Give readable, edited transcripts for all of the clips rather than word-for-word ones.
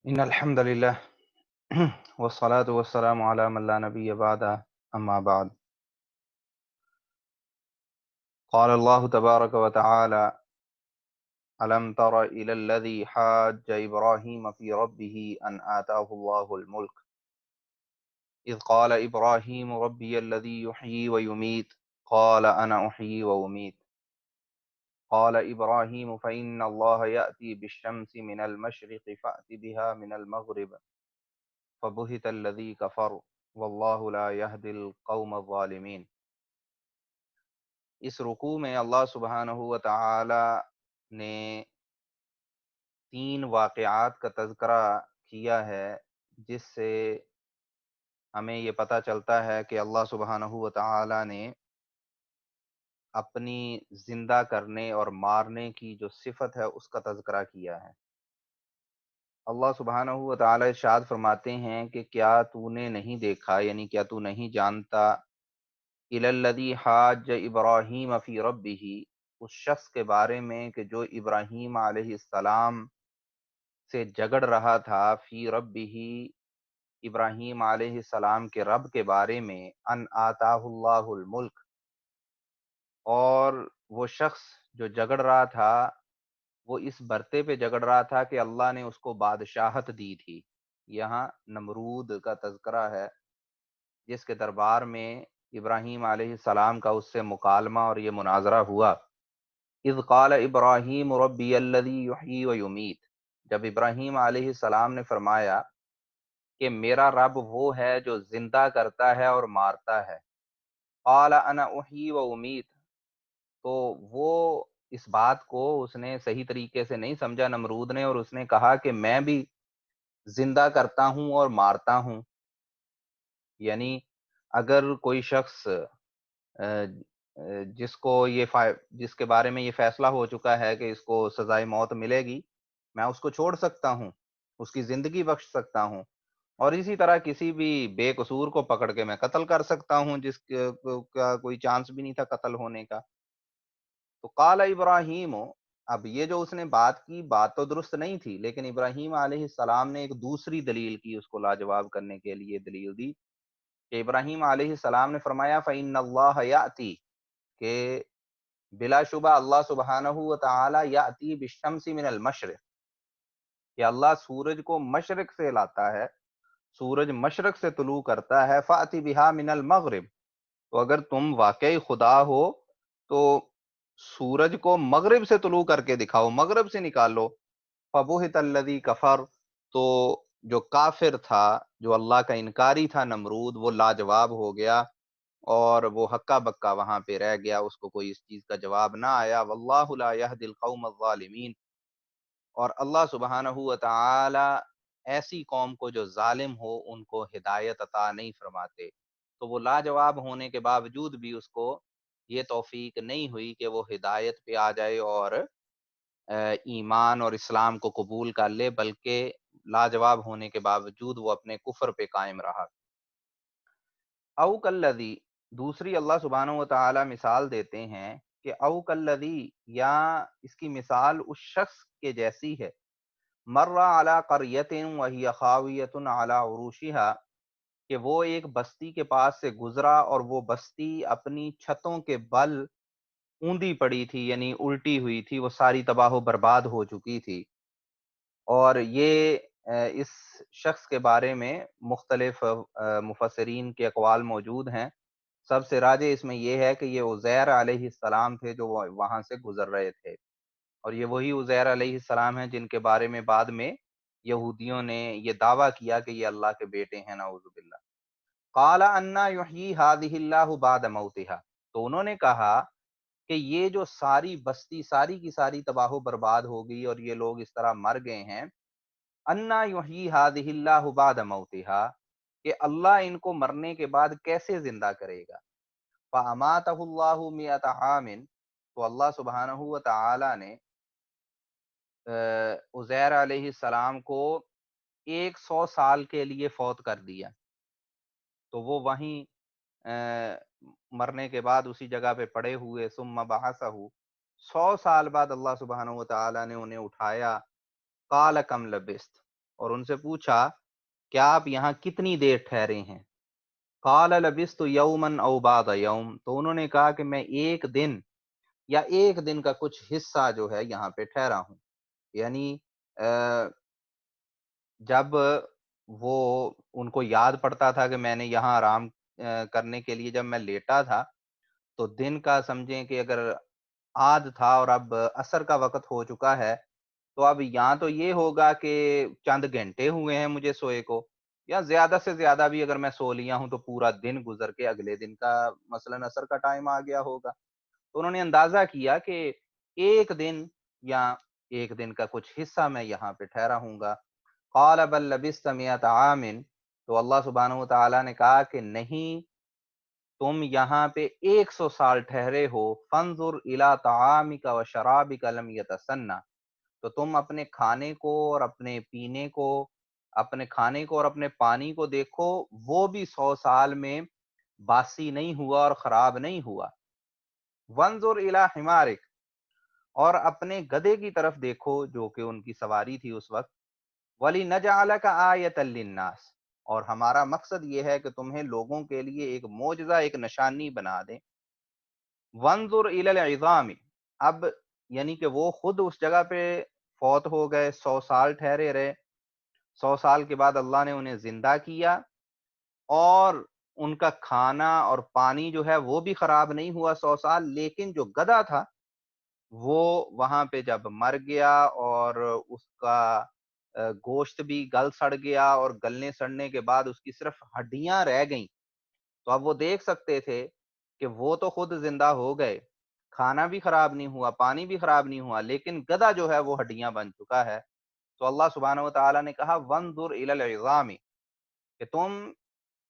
إن الحمد لله والصلاة والسلام على من لا نبي بعده أما بعد قال الله تبارك وتعالى ألم تر إلى الذي حاج إبراهيم في ربه أن آتاه الله الملك إذ قال إبراهيم ربي الذي يحيي ويميت قال أنا أحيي وأميت قال إبراهيم فإن الله يأتي بالشمس من المشرق فأت بها من المغرب فبهت الذي كفر والله لا يهدي القوم الظالمين۔ اس رکوع میں اللہ سبحانہ و تعالی نے تین واقعات کا تذکرہ کیا ہے، جس سے ہمیں یہ پتہ چلتا ہے کہ اللہ سبحانہ و تعالی نے اپنی زندہ کرنے اور مارنے کی جو صفت ہے اس کا تذکرہ کیا ہے۔ اللہ سبحانہ و تعالی ارشاد فرماتے ہیں کہ کیا تو نے نہیں دیکھا، یعنی کیا تو نہیں جانتا، الی الذی حاج ابراہیم فی ربہ، اس شخص کے بارے میں کہ جو ابراہیم علیہ السلام سے جگڑ رہا تھا، فی ربہ، ابراہیم علیہ السلام کے رب کے بارے میں، ان آتاہ اللہ الملک، اور وہ شخص جو جگڑ رہا تھا وہ اس برتے پہ جگڑ رہا تھا کہ اللہ نے اس کو بادشاہت دی تھی۔ یہاں نمرود کا تذکرہ ہے، جس کے دربار میں ابراہیم علیہ السلام کا اس سے مکالمہ اور یہ مناظرہ ہوا۔ اذ قال ابراہیم ربی الذی یحیی و یمیت، جب ابراہیم علیہ السلام نے فرمایا کہ میرا رب وہ ہے جو زندہ کرتا ہے اور مارتا ہے۔ قال انا احیی و امیت، تو وہ اس بات کو اس نے صحیح طریقے سے نہیں سمجھا نمرود نے، اور اس نے کہا کہ میں بھی زندہ کرتا ہوں اور مارتا ہوں۔ یعنی اگر کوئی شخص جس کو جس کے بارے میں یہ فیصلہ ہو چکا ہے کہ اس کو سزائے موت ملے گی، میں اس کو چھوڑ سکتا ہوں، اس کی زندگی بخش سکتا ہوں، اور اسی طرح کسی بھی بے قصور کو پکڑ کے میں قتل کر سکتا ہوں جس کا کوئی چانس بھی نہیں تھا قتل ہونے کا۔ تو قال ابراہیم، اب یہ جو اس نے بات کی، بات تو درست نہیں تھی، لیکن ابراہیم علیہ السلام نے ایک دوسری دلیل کی، اس کو لاجواب کرنے کے لیے دلیل دی کہ ابراہیم علیہ السلام نے فرمایا فَإِنَّ اللَّهَ يَأْتِي، کہ بلا شبہ اللہ سبحانہ و تعالی یاتی بالشمس من المشرق، کہ اللہ سورج کو مشرق سے لاتا ہے، سورج مشرق سے طلوع کرتا ہے، فاتی بہا من المغرب، تو اگر تم واقعی خدا ہو تو سورج کو مغرب سے طلوع کر کے دکھاؤ، مغرب سے نکالو۔ فبہت الذی کفر، تو جو کافر تھا، جو اللہ کا انکاری تھا نمرود، وہ لاجواب ہو گیا اور وہ ہکا بکا وہاں پہ رہ گیا، اس کو کوئی اس چیز کا جواب نہ آیا۔ واللہ لا یہدی القوم الظالمین، اور اللہ سبحانہ و تعالی ایسی قوم کو جو ظالم ہو ان کو ہدایت عطا نہیں فرماتے۔ تو وہ لاجواب ہونے کے باوجود بھی اس کو یہ توفیق نہیں ہوئی کہ وہ ہدایت پہ آ جائے اور ایمان اور اسلام کو قبول کر لے، بلکہ لاجواب ہونے کے باوجود وہ اپنے کفر پہ قائم رہا۔ او کلذی، دوسری اللہ سبحانہ و تعالی مثال دیتے ہیں کہ او کلذی، یا اس کی مثال اس شخص کے جیسی ہے، مر علی قریۃ وہی خاویۃ علی عروشہا، کہ وہ ایک بستی کے پاس سے گزرا اور وہ بستی اپنی چھتوں کے بل اوندی پڑی تھی، یعنی الٹی ہوئی تھی، وہ ساری تباہ و برباد ہو چکی تھی۔ اور یہ اس شخص کے بارے میں مختلف مفسرین کے اقوال موجود ہیں۔ سب سے راجح اس میں یہ ہے کہ یہ عزیر علیہ السلام تھے جو وہاں سے گزر رہے تھے، اور یہ وہی عزیر علیہ السلام ہیں جن کے بارے میں بعد میں یہودیوں نے یہ دعویٰ کیا کہ یہ اللہ کے بیٹے ہیں، نعوذ باللہ۔ قال انا یحیی ہذہ اللہ بعد موتہا، تو انہوں نے کہا کہ یہ جو ساری بستی ساری کی ساری تباہ و برباد ہو گئی اور یہ لوگ اس طرح مر گئے ہیں، انا یحیی ہذہ اللہ بعد موتہا، کہ اللہ ان کو مرنے کے بعد کیسے زندہ کرے گا۔ فاماتہ اللہ مئۃ عام، تو اللہ سبحانہ و تعالی نے عزیر علیہ السلام کو 100 سال کے لیے فوت کر دیا، تو وہ وہیں مرنے کے بعد اسی جگہ پہ پڑے ہوئے، ثم بعثہ، 100 سال بعد اللہ سبحانہ و تعالی نے انہیں اٹھایا۔ قال کم لبثت، اور ان سے پوچھا کیا آپ یہاں کتنی دیر ٹھہرے ہیں؟ قال لبثت یوما او بعض یوم، تو انہوں نے کہا کہ میں ایک دن یا ایک دن کا کچھ حصہ جو ہے یہاں پہ ٹھہرا ہوں. یعنی جب وہ ان کو یاد پڑتا تھا کہ میں نے یہاں آرام کرنے کے لیے جب میں لیٹا تھا، تو دن کا سمجھیں کہ اگر آدھ تھا اور اب عصر کا وقت ہو چکا ہے، تو اب یہاں تو یہ ہوگا کہ چند گھنٹے ہوئے ہیں مجھے سوئے کو، یا زیادہ سے زیادہ بھی اگر میں سو لیا ہوں تو پورا دن گزر کے اگلے دن کا مثلاً عصر کا ٹائم آ گیا ہوگا. تو انہوں نے اندازہ کیا کہ ایک دن یا ایک دن کا کچھ حصہ میں یہاں پہ ٹھہرا ہوں گا. قال بل لبثت مئۃ عام، تو اللہ سبحانہ و تعالیٰ نے کہا کہ نہیں، تم یہاں پہ 100 سال ٹھہرے ہو. فانظر الی طعامک و شرابک لم یتسنہ، تو تم اپنے کھانے کو اور اپنے پینے کو، اپنے کھانے کو اور اپنے پانی کو دیکھو، وہ بھی 100 سال میں باسی نہیں ہوا اور خراب نہیں ہوا. وانظر الی حمارک، اور اپنے گدھے کی طرف دیکھو جو کہ ان کی سواری تھی اس وقت. وَلِنَجْعَلَكَ آیَةً لِلنَّاسِ، اور ہمارا مقصد یہ ہے کہ تمہیں لوگوں کے لیے ایک معجزہ، ایک نشانی بنا دیں. وَانظُرْ إِلَى الْعِظَامِ، اب یعنی کہ وہ خود اس جگہ پہ فوت ہو گئے، 100 سال ٹھہرے رہے. 100 سال کے بعد اللہ نے انہیں زندہ کیا، اور ان کا کھانا اور پانی جو ہے وہ بھی خراب نہیں ہوا 100 سال. لیکن جو گدھا تھا وہ وہاں پہ جب مر گیا اور اس کا گوشت بھی گل سڑ گیا، اور گلنے سڑنے کے بعد اس کی صرف ہڈیاں رہ گئیں. تو اب وہ دیکھ سکتے تھے کہ وہ تو خود زندہ ہو گئے، کھانا بھی خراب نہیں ہوا، پانی بھی خراب نہیں ہوا، لیکن گدھا جو ہے وہ ہڈیاں بن چکا ہے. تو اللہ سبحانہ و تعالیٰ نے کہا وانظر الی العظام، کہ تم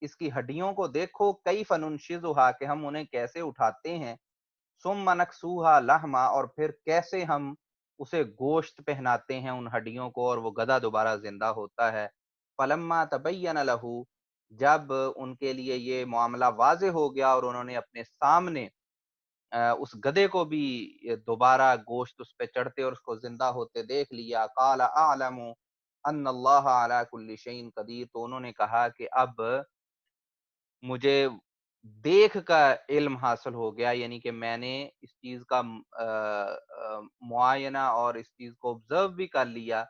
اس کی ہڈیوں کو دیکھو، کیف ننشزها، کہ ہم انہیں کیسے اٹھاتے ہیں، ثم نکسوها لحما، اور پھر کیسے ہم اسے گوشت پہناتے ہیں ان ہڈیوں کو، اور وہ گدھا دوبارہ زندہ ہوتا ہے. فلما تبین له، جب ان کے لیے یہ معاملہ واضح ہو گیا اور انہوں نے اپنے سامنے اس گدھے کو بھی دوبارہ گوشت اس پہ چڑھتے اور اس کو زندہ ہوتے دیکھ لیا. قال اعلم ان اللہ علی کل شیء قدیر، تو انہوں نے کہا کہ اب مجھے دیکھ کا علم حاصل ہو گیا، یعنی کہ میں نے اس چیز کا معائنہ اور اس چیز کو آبزرو بھی کر لیا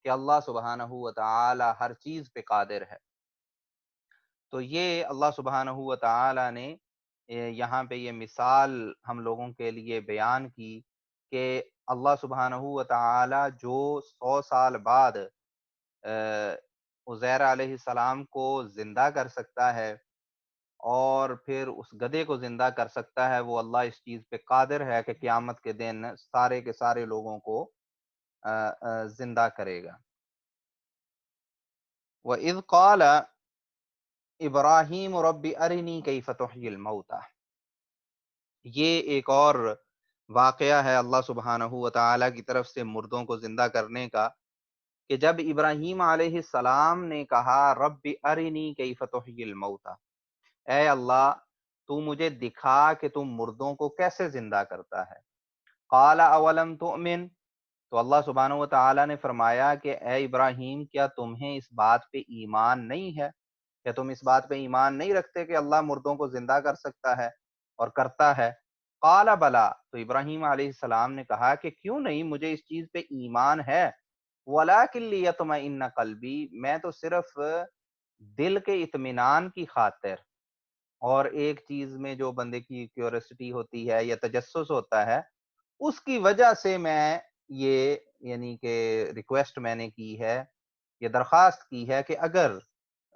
کہ اللہ سبحانہ و تعالی ہر چیز پہ قادر ہے. تو یہ اللہ سبحانہ و تعالی نے یہاں پہ یہ مثال ہم لوگوں کے لیے بیان کی کہ اللہ سبحانہ و تعالی جو 100 سال بعد عزیر علیہ السلام کو زندہ کر سکتا ہے اور پھر اس گدھے کو زندہ کر سکتا ہے، وہ اللہ اس چیز پہ قادر ہے کہ قیامت کے دن سارے کے سارے لوگوں کو زندہ کرے گا. وَإِذْ قَالَ ابراہیم رب ارنی کیف تحیی الموتى، یہ ایک اور واقعہ ہے اللہ سبحانہ و تعالیٰ کی طرف سے مردوں کو زندہ کرنے کا، کہ جب ابراہیم علیہ السلام نے کہا رب ارنی کیف تحیی الموتى، اے اللہ تو مجھے دکھا کہ تم مردوں کو کیسے زندہ کرتا ہے. قال اولم تؤمن، تو اللہ سبحانہ و تعالیٰ نے فرمایا کہ اے ابراہیم کیا تمہیں اس بات پہ ایمان نہیں ہے، کیا تم اس بات پہ ایمان نہیں رکھتے کہ اللہ مردوں کو زندہ کر سکتا ہے اور کرتا ہے. قال بلا، تو ابراہیم علیہ السلام نے کہا کہ کیوں نہیں، مجھے اس چیز پہ ایمان ہے. ولکن لیطمئن قلبی، میں تو صرف دل کے اطمینان کی خاطر، اور ایک چیز میں جو بندے کی کیوریسٹی ہوتی ہے یا تجسس ہوتا ہے، اس کی وجہ سے میں یہ یعنی کہ ریکویسٹ میں نے کی ہے، یہ درخواست کی ہے کہ اگر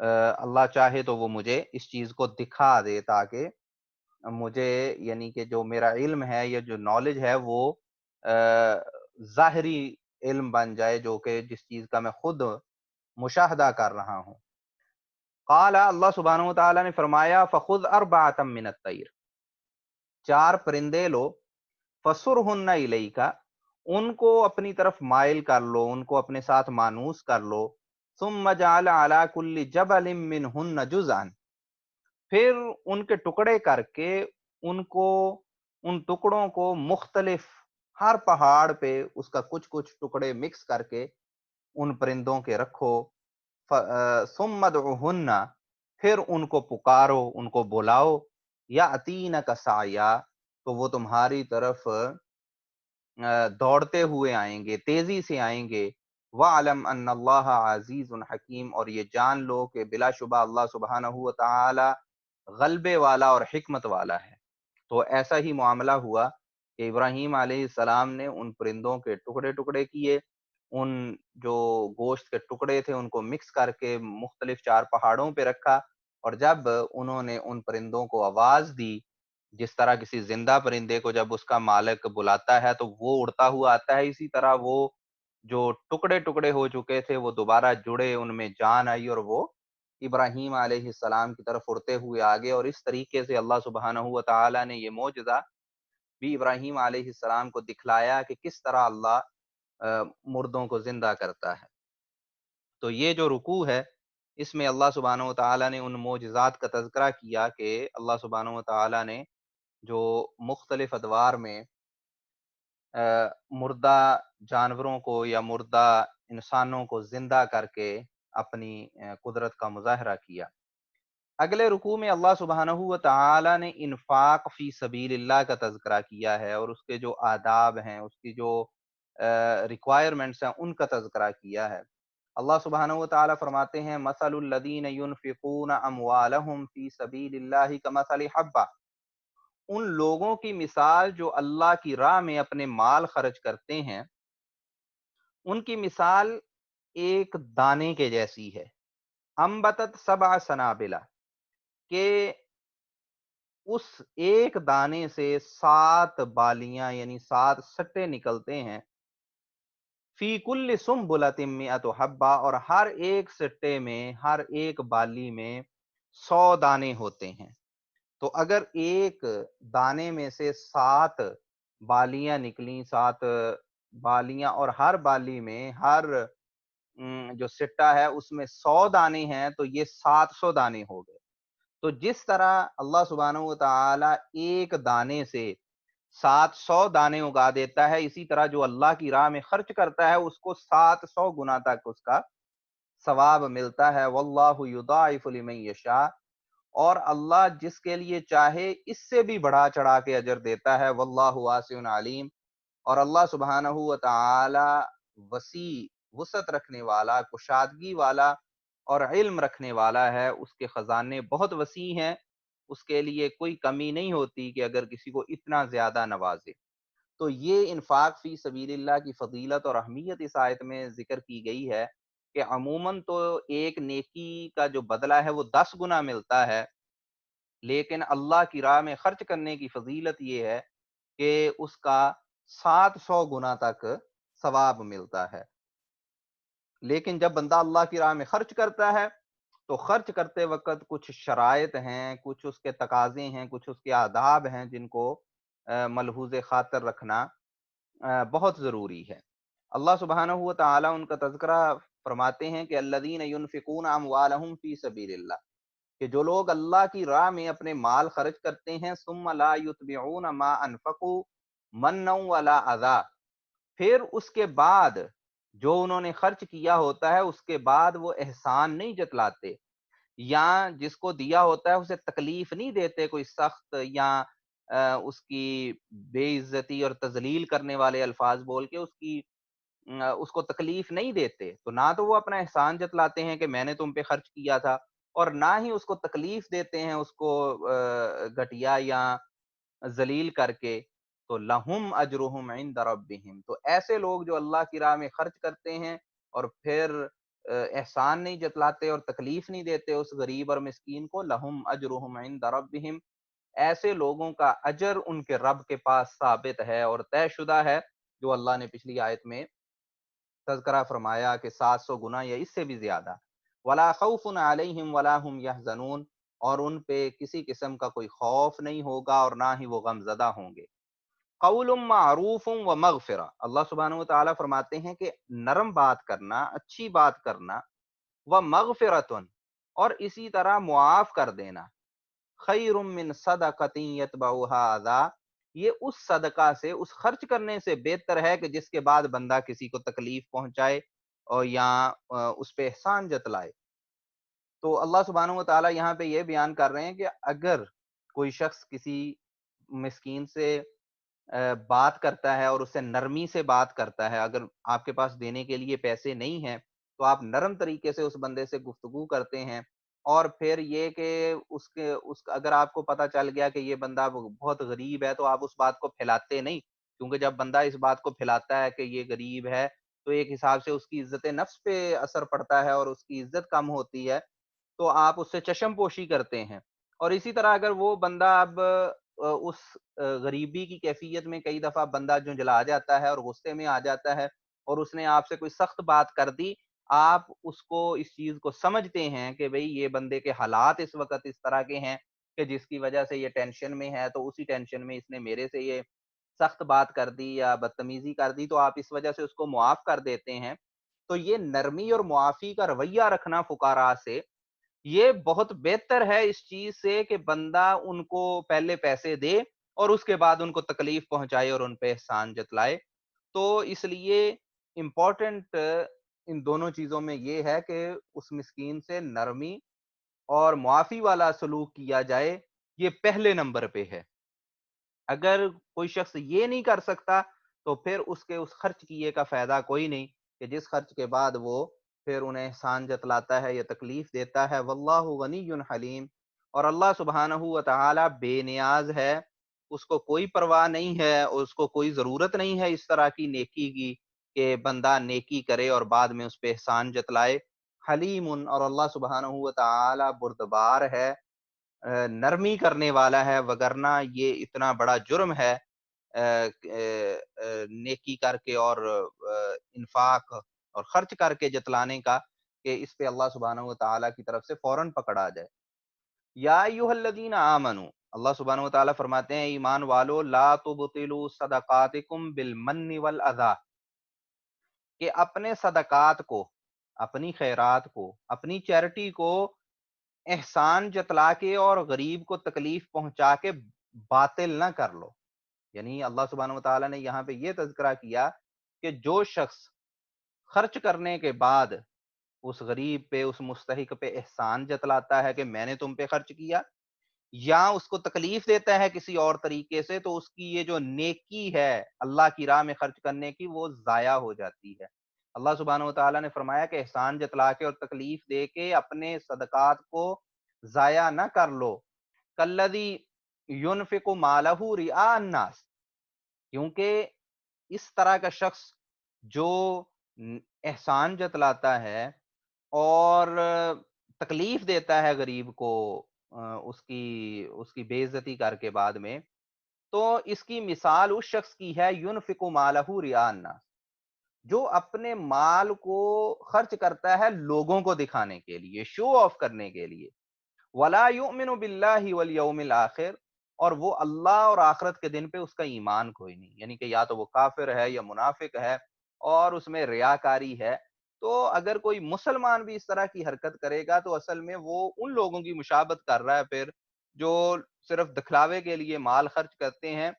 اللہ چاہے تو وہ مجھے اس چیز کو دکھا دے، تاکہ مجھے یعنی کہ جو میرا علم ہے یا جو نالج ہے وہ ظاہری علم بن جائے، جو کہ جس چیز کا میں خود مشاہدہ کر رہا ہوں. قال، اللہ سبحانہ و تعالیٰ نے فرمایا فخذ اربعۃ من الطیر، 4 پرندے لو، فصرہن الیک، ان کو اپنی طرف مائل کر لو، ان کو اپنے ساتھ مانوس کر لو. ثم جعل علی کل جبل منہن جزءا، پھر ان کے ٹکڑے کر کے ان ٹکڑوں کو مختلف، ہر پہاڑ پہ اس کا کچھ کچھ ٹکڑے مکس کر کے ان پرندوں کے رکھو. ثم ادعوہن، پھر ان کو پکارو، ان کو بلاؤ، یاتینک سعیا، تو وہ تمہاری طرف دوڑتے ہوئے آئیں گے، تیزی سے آئیں گے۔ وَاعْلَمْ أَنَّ اللَّهَ عَزِيزٌ حَكِيمٌ، اور یہ جان لو کہ بلا شبہ اللہ سبحانہ و تعالی غلبے والا اور حکمت والا ہے۔ تو ایسا ہی معاملہ ہوا کہ ابراہیم علیہ السلام نے ان پرندوں کے ٹکڑے ٹکڑے کیے، ان جو گوشت کے ٹکڑے تھے ان کو مکس کر کے مختلف چار پہاڑوں پہ رکھا، اور جب انہوں نے ان پرندوں کو آواز دی، جس طرح کسی زندہ پرندے کو جب اس کا مالک بلاتا ہے تو وہ اڑتا ہوا آتا ہے، اسی طرح وہ جو ٹکڑے ٹکڑے ہو چکے تھے وہ دوبارہ جڑے، ان میں جان آئی، اور وہ ابراہیم علیہ السلام کی طرف اڑتے ہوئے آگے۔ اور اس طریقے سے اللہ سبحانہ و تعالی نے یہ معجزہ بھی ابراہیم علیہ السلام کو دکھلایا کہ کس طرح اللہ مردوں کو زندہ کرتا ہے۔ تو یہ جو رکوع ہے، اس میں اللہ سبحانہ و تعالی نے ان معجزات کا تذکرہ کیا کہ اللہ سبحانہ و تعالی نے جو مختلف ادوار میں مردہ جانوروں کو یا مردہ انسانوں کو زندہ کر کے اپنی قدرت کا مظاہرہ کیا۔ اگلے رکوع میں اللہ سبحانہ و تعالی نے انفاق فی سبیل اللہ کا تذکرہ کیا ہے، اور اس کے جو آداب ہیں، اس کی جو ریکوائرمنٹس ہیں، ان کا تذکرہ کیا ہے۔ اللہ سبحانہ و تعالی فرماتے ہیں مثل الذین ينفقون اموالهم فی سبیل اللہ کمثل حبہ، ان لوگوں کی مثال جو اللہ کی راہ میں اپنے مال خرچ کرتے ہیں، ان کی مثال ایک دانے کے جیسی ہے، انبتت سبع سنابلہ، کہ اس ایک دانے سے 7 بالیاں یعنی 7 سٹے نکلتے ہیں، فی کل سنبلۃ مئۃ حبہ، اور ہر ایک سٹے میں، ہر ایک بالی میں 100 دانے ہوتے ہیں۔ تو اگر ایک دانے میں سے 7 بالیاں نکلیں، 7 بالیاں، اور ہر بالی میں، ہر جو سٹہ ہے اس میں 100 دانے ہیں، تو یہ 700 دانے ہو گئے۔ تو جس طرح اللہ سبحانہ و تعالی ایک دانے سے 700 دانے اگا دیتا ہے، اسی طرح جو اللہ کی راہ میں خرچ کرتا ہے اس کو 700 گنا تک اس کا ثواب ملتا ہے۔ واللہ یضاعف لمن یشاء، اور اللہ جس کے لیے چاہے اس سے بھی بڑھا چڑھا کے اجر دیتا ہے۔ واللہ واسع علیم، اور اللہ سبحانہ و تعالی وسیع وسعت رکھنے والا، کشادگی والا اور علم رکھنے والا ہے، اس کے خزانے بہت وسیع ہیں، اس کے لیے کوئی کمی نہیں ہوتی کہ اگر کسی کو اتنا زیادہ نوازے۔ تو یہ انفاق فی سبیل اللہ کی فضیلت اور اہمیت اس آیت میں ذکر کی گئی ہے کہ عموماً تو ایک نیکی کا جو بدلہ ہے وہ 10 گنا ملتا ہے، لیکن اللہ کی راہ میں خرچ کرنے کی فضیلت یہ ہے کہ اس کا 700 گنا تک ثواب ملتا ہے۔ لیکن جب بندہ اللہ کی راہ میں خرچ کرتا ہے تو خرچ کرتے وقت کچھ شرائط ہیں، کچھ اس کے تقاضے ہیں، کچھ اس کے آداب ہیں جن کو ملحوظ خاطر رکھنا بہت ضروری ہے۔ اللہ سبحانہ و تعالی ان کا تذکرہ فرماتے ہیں کہ الذین ينفقون اموالهم فی سبیل اللہ، کہ جو لوگ اللہ کی راہ میں اپنے مال خرچ کرتے ہیں، ثم لا یتبعون ما انفقوا منا ولا اذى، پھر اس کے بعد جو انہوں نے خرچ کیا ہوتا ہے اس کے بعد وہ احسان نہیں جتلاتے، یا جس کو دیا ہوتا ہے اسے تکلیف نہیں دیتے کوئی سخت، یا اس کی بے عزتی اور تذلیل کرنے والے الفاظ بول کے اس کو تکلیف نہیں دیتے، تو نہ تو وہ اپنا احسان جتلاتے ہیں کہ میں نے تم پہ خرچ کیا تھا، اور نہ ہی اس کو تکلیف دیتے ہیں اس کو گھٹیا یا ذلیل کر کے۔ تو لہم اجرہم عند ربہم، تو ایسے لوگ جو اللہ کی راہ میں خرچ کرتے ہیں اور پھر احسان نہیں جتلاتے اور تکلیف نہیں دیتے اس غریب اور مسکین کو، لہم اجرہم عند ربہم، ایسے لوگوں کا اجر ان کے رب کے پاس ثابت ہے اور طے شدہ ہے، جو اللہ نے پچھلی آیت میں تذکرہ فرمایا کہ 700 گنا یا اس سے بھی زیادہ۔ ولا خوف علیہم ولا هم يحزنون، اور ان پہ کسی قسم کا کوئی خوف نہیں ہوگا اور نہ ہی وہ غم زدہ ہوں گے۔ قول معروف و مغفرہ، اللہ سبحانہ و تعالیٰ فرماتے ہیں کہ نرم بات کرنا، اچھی بات کرنا، و مغفرتن، اور اسی طرح معاف کر دینا، خیر من صدقۃ یتبعها اذی، یہ اس صدقہ سے، اس خرچ کرنے سے بہتر ہے کہ جس کے بعد بندہ کسی کو تکلیف پہنچائے اور یا اس پہ احسان جتلائے۔ تو اللہ سبحانہ و تعالیٰ یہاں پہ یہ بیان کر رہے ہیں کہ اگر کوئی شخص کسی مسکین سے بات کرتا ہے اور اس سے نرمی سے بات کرتا ہے، اگر آپ کے پاس دینے کے لیے پیسے نہیں ہیں تو آپ نرم طریقے سے اس بندے سے گفتگو کرتے ہیں، اور پھر یہ کہ اگر آپ کو پتہ چل گیا کہ یہ بندہ بہت غریب ہے تو آپ اس بات کو پھیلاتے نہیں، کیونکہ جب بندہ اس بات کو پھیلاتا ہے کہ یہ غریب ہے تو ایک حساب سے اس کی عزت نفس پہ اثر پڑتا ہے اور اس کی عزت کم ہوتی ہے، تو آپ اس سے چشم پوشی کرتے ہیں۔ اور اسی طرح اگر وہ بندہ اب اس غریبی کی کیفیت میں کئی دفعہ بندہ جھنجلا جاتا ہے اور غصے میں آ جاتا ہے اور اس نے آپ سے کوئی سخت بات کر دی، آپ اس کو اس چیز کو سمجھتے ہیں کہ بھئی یہ بندے کے حالات اس وقت اس طرح کے ہیں کہ جس کی وجہ سے یہ ٹینشن میں ہے، تو اسی ٹینشن میں اس نے میرے سے یہ سخت بات کر دی یا بدتمیزی کر دی، تو آپ اس وجہ سے اس کو معاف کر دیتے ہیں۔ تو یہ نرمی اور معافی کا رویہ رکھنا فقراء سے، یہ بہت بہتر ہے اس چیز سے کہ بندہ ان کو پہلے پیسے دے اور اس کے بعد ان کو تکلیف پہنچائے اور ان پہ احسان جتلائے۔ تو اس لیے امپورٹنٹ ان دونوں چیزوں میں یہ ہے کہ اس مسکین سے نرمی اور معافی والا سلوک کیا جائے، یہ پہلے نمبر پہ ہے۔ اگر کوئی شخص یہ نہیں کر سکتا تو پھر اس کے اس خرچ کیے کا فائدہ کوئی نہیں، کہ جس خرچ کے بعد وہ پھر انہیں احسان جتلاتا ہے یا تکلیف دیتا ہے۔ واللہ غنی حلیم، اور اللہ سبحانہ و تعالی بے نیاز ہے، اس کو کوئی پرواہ نہیں ہے، اس کو کوئی ضرورت نہیں ہے اس طرح کی نیکی کی کہ بندہ نیکی کرے اور بعد میں اس پہ احسان جتلائے۔ حلیم، اور اللہ سبحانہ و تعالی بردبار ہے، نرمی کرنے والا ہے، وگرنہ یہ اتنا بڑا جرم ہے نیکی کر کے اور انفاق اور خرچ کر کے جتلانے کا، کہ اس پہ اللہ سبحانہ و تعالیٰ کی طرف سے فوراً پکڑا جائے۔ یا ایھا الذین آمنو، اللہ سبحانہ و تعالیٰ فرماتے ہیں ایمان والو، لا تبطلوا صدقاتکم بالمن والاذی، کہ اپنے صدقات کو، اپنی خیرات کو، اپنی چیریٹی کو احسان جتلا کے اور غریب کو تکلیف پہنچا کے باطل نہ کر لو۔ یعنی اللہ سبحانہ و تعالیٰ نے یہاں پہ یہ تذکرہ کیا کہ جو شخص خرچ کرنے کے بعد اس غریب پہ، اس مستحق پہ احسان جتلاتا ہے کہ میں نے تم پہ خرچ کیا، یا اس کو تکلیف دیتا ہے کسی اور طریقے سے، تو اس کی یہ جو نیکی ہے اللہ کی راہ میں خرچ کرنے کی، وہ ضائع ہو جاتی ہے۔ اللہ سبحانہ و تعالیٰ نے فرمایا کہ احسان جتلا کے اور تکلیف دے کے اپنے صدقات کو ضائع نہ کر لو، کالذی ينفق مالہ رئاء الناس، کیونکہ اس طرح کا شخص جو احسان جتلاتا ہے اور تکلیف دیتا ہے غریب کو، اس کی بے عزتی کر کے بعد میں، تو اس کی مثال اس شخص کی ہے ينفق مالہ رئاء الناس، جو اپنے مال کو خرچ کرتا ہے لوگوں کو دکھانے کے لیے، شو آف کرنے کے لیے۔ ولا یؤمن باللہ والیوم الآخر، اور وہ اللہ اور آخرت کے دن پہ اس کا ایمان کوئی نہیں، یعنی کہ یا تو وہ کافر ہے یا منافق ہے اور اس میں ریاکاری ہے۔ تو اگر کوئی مسلمان بھی اس طرح کی حرکت کرے گا تو اصل میں وہ ان لوگوں کی مشابہت کر رہا ہے پھر، جو صرف دکھلاوے کے لیے مال خرچ کرتے ہیں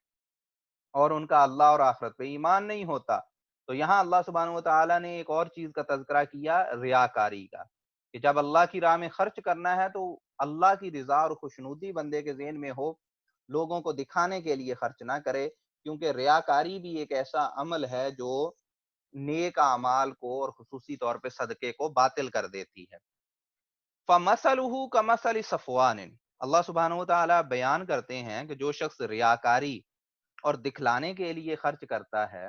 اور ان کا اللہ اور آخرت پہ ایمان نہیں ہوتا۔ تو یہاں اللہ سبحانہ و تعالیٰ نے ایک اور چیز کا تذکرہ کیا، ریاکاری کا، کہ جب اللہ کی راہ میں خرچ کرنا ہے تو اللہ کی رضا اور خوشنودی بندے کے ذہن میں ہو، لوگوں کو دکھانے کے لیے خرچ نہ کرے، کیونکہ ریاکاری بھی ایک ایسا عمل ہے جو نیک اعمال کو اور خصوصی طور پہ صدقے کو باطل کر دیتی ہے۔ فَمَثَلُهُ كَمَثَلِ صَفْوَانٍ، اللہ سبحانہ و تعالیٰ بیان کرتے ہیں کہ جو شخص ریاکاری اور دکھلانے کے لیے خرچ کرتا ہے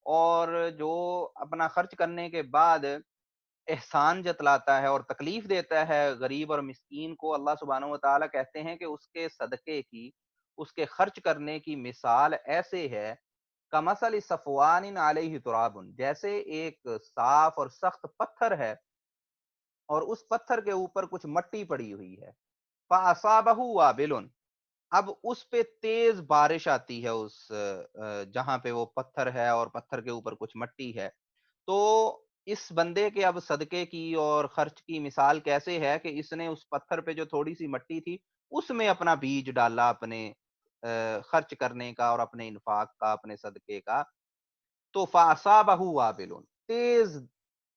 اور جو اپنا خرچ کرنے کے بعد احسان جتلاتا ہے اور تکلیف دیتا ہے غریب اور مسکین کو، اللہ سبحانہ و تعالیٰ کہتے ہیں کہ اس کے صدقے کی، اس کے خرچ کرنے کی مثال ایسے ہے، کمثل صفوان علیہ تراب، جیسے ایک صاف اور سخت پتھر ہے اور اس پتھر کے اوپر کچھ مٹی پڑی ہوئی ہے، فَأَصَابَهُ وَابِلٌ، اب اس پہ تیز بارش آتی ہے، اس جہاں پہ وہ پتھر ہے اور پتھر کے اوپر کچھ مٹی ہے، تو اس بندے کے اب صدقے کی اور خرچ کی مثال کیسے ہے کہ اس نے اس پتھر پہ جو تھوڑی سی مٹی تھی اس میں اپنا بیج ڈالا، اپنے خرچ کرنے کا اور اپنے انفاق کا، اپنے صدقے کا، تو فَأَصَابَهُ وَابِلٌ، تیز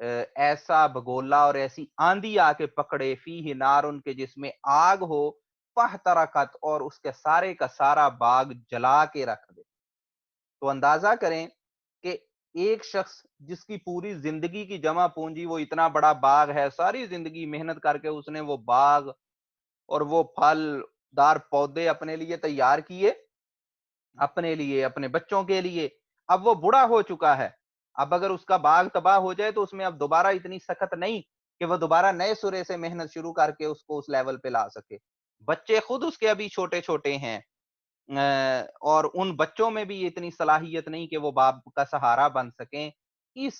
ایسا بگولا اور ایسی آندھی آ کے پکڑے، فیہ نارن کے جس میں آگ ہو، فاحترقت اور اس کے سارے کا سارا باغ جلا کے رکھ دے۔ تو اندازہ کریں کہ ایک شخص جس کی پوری زندگی کی جمع پونجی وہ اتنا بڑا باغ ہے، ساری زندگی محنت کر کے اس نے وہ باغ اور وہ پھل دار پودے اپنے لیے تیار کیے، اپنے لیے، اپنے بچوں کے لیے، اب وہ بوڑھا ہو چکا ہے۔ اب اگر اس کا باغ تباہ ہو جائے تو اس میں اب دوبارہ اتنی سخت نہیں کہ وہ دوبارہ نئے سرے سے محنت شروع کر کے اس کو اس لیول پہ لا سکے۔ بچے خود اس کے ابھی چھوٹے چھوٹے ہیں، اور ان بچوں میں بھی اتنی صلاحیت نہیں کہ وہ باپ کا سہارا بن سکیں۔ اس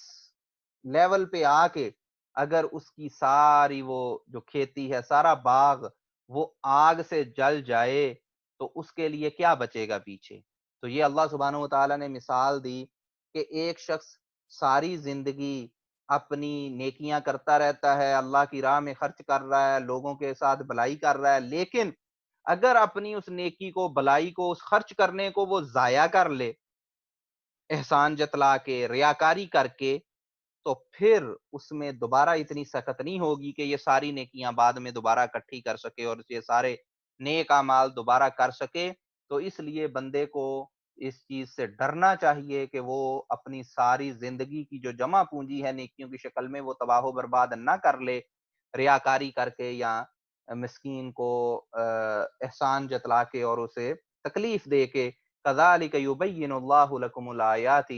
لیول پہ آ کے اگر اس کی ساری وہ جو کھیتی ہے، سارا باغ وہ آگ سے جل جائے تو اس کے لیے کیا بچے گا پیچھے؟ تو یہ اللہ سبحانہ و تعالیٰ نے مثال دی کہ ایک شخص ساری زندگی اپنی نیکیاں کرتا رہتا ہے، اللہ کی راہ میں خرچ کر رہا ہے، لوگوں کے ساتھ بھلائی کر رہا ہے، لیکن اگر اپنی اس نیکی کو، بھلائی کو، اس خرچ کرنے کو وہ ضائع کر لے، احسان جتلا کے، ریاکاری کر کے، تو پھر اس میں دوبارہ اتنی سخت نہیں ہوگی کہ یہ ساری نیکیاں بعد میں دوبارہ اکٹھی کر سکے اور یہ سارے نیک اعمال دوبارہ کر سکے۔ تو اس لیے بندے کو اس چیز سے ڈرنا چاہیے کہ وہ اپنی ساری زندگی کی جو جمع پونجی ہے نیکیوں کی شکل میں وہ تباہ و برباد نہ کر لے، ریاکاری کر کے یا مسکین کو احسان جتلا کے اور اسے تکلیف دے کے۔ کذالک یبین اللہ لکم الآیات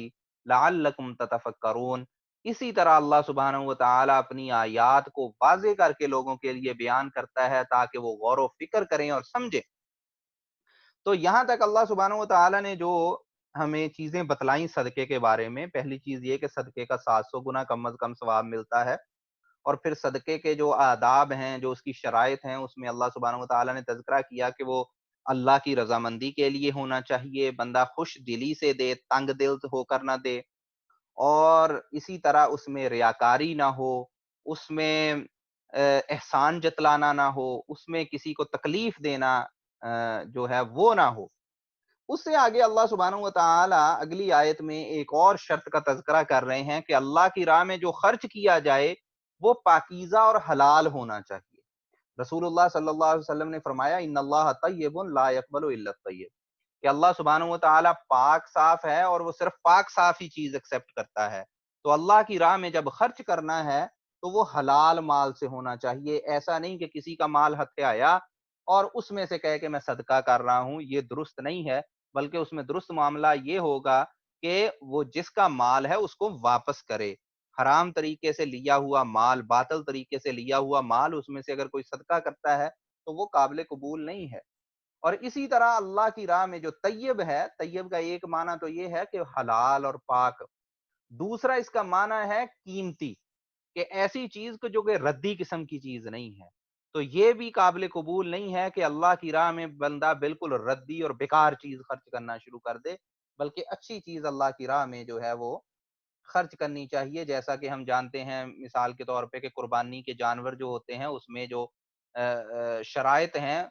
لعلکم تتفکرون۔ اسی طرح اللہ سبحانہ و تعالیٰ اپنی آیات کو واضح کر کے لوگوں کے لیے بیان کرتا ہے تاکہ وہ غور و فکر کریں اور سمجھیں۔ تو یہاں تک اللہ سبحانہ و تعالیٰ نے جو ہمیں چیزیں بتلائیں صدقے کے بارے میں، پہلی چیز یہ کہ صدقے کا 700 گنا کم از کم ثواب ملتا ہے، اور پھر صدقے کے جو آداب ہیں، جو اس کی شرائط ہیں، اس میں اللہ سبحانہ و تعالیٰ نے تذکرہ کیا کہ وہ اللہ کی رضامندی کے لیے ہونا چاہیے، بندہ خوش دلی سے دے، تنگ دل ہو کر نہ دے، اور اسی طرح اس میں ریاکاری نہ ہو، اس میں احسان جتلانا نہ ہو، اس میں کسی کو تکلیف دینا جو ہے وہ نہ ہو۔ اس سے آگے اللہ سبحانہ و تعالیٰ اگلی آیت میں ایک اور شرط کا تذکرہ کر رہے ہیں کہ اللہ کی راہ میں جو خرچ کیا جائے وہ پاکیزہ اور حلال ہونا چاہیے۔ رسول اللہ صلی اللہ علیہ وسلم نے فرمایا ان اللہ طیب لا یقبل الا الطیب، کہ اللہ سبحانہ و تعالیٰ پاک صاف ہے اور وہ صرف پاک صاف ہی چیز ایکسپٹ کرتا ہے۔ تو اللہ کی راہ میں جب خرچ کرنا ہے تو وہ حلال مال سے ہونا چاہیے، ایسا نہیں کہ کسی کا مال ہتھے آیا اور اس میں سے کہے کہ میں صدقہ کر رہا ہوں، یہ درست نہیں ہے، بلکہ اس میں درست معاملہ یہ ہوگا کہ وہ جس کا مال ہے اس کو واپس کرے۔ حرام طریقے سے لیا ہوا مال، باطل طریقے سے لیا ہوا مال، اس میں سے اگر کوئی صدقہ کرتا ہے تو وہ قابل قبول نہیں ہے۔ اور اسی طرح اللہ کی راہ میں جو طیب ہے، طیب کا ایک معنی تو یہ ہے کہ حلال اور پاک، دوسرا اس کا معنی ہے قیمتی، کہ ایسی چیز کو جو کہ ردی قسم کی چیز نہیں ہے۔ تو یہ بھی قابل قبول نہیں ہے کہ اللہ کی راہ میں بندہ بالکل ردی اور بیکار چیز خرچ کرنا شروع کر دے، بلکہ اچھی چیز اللہ کی راہ میں جو ہے وہ خرچ کرنی چاہیے۔ جیسا کہ ہم جانتے ہیں مثال کے طور پہ کہ قربانی کے جانور جو ہوتے ہیں اس میں جو شرائط ہیں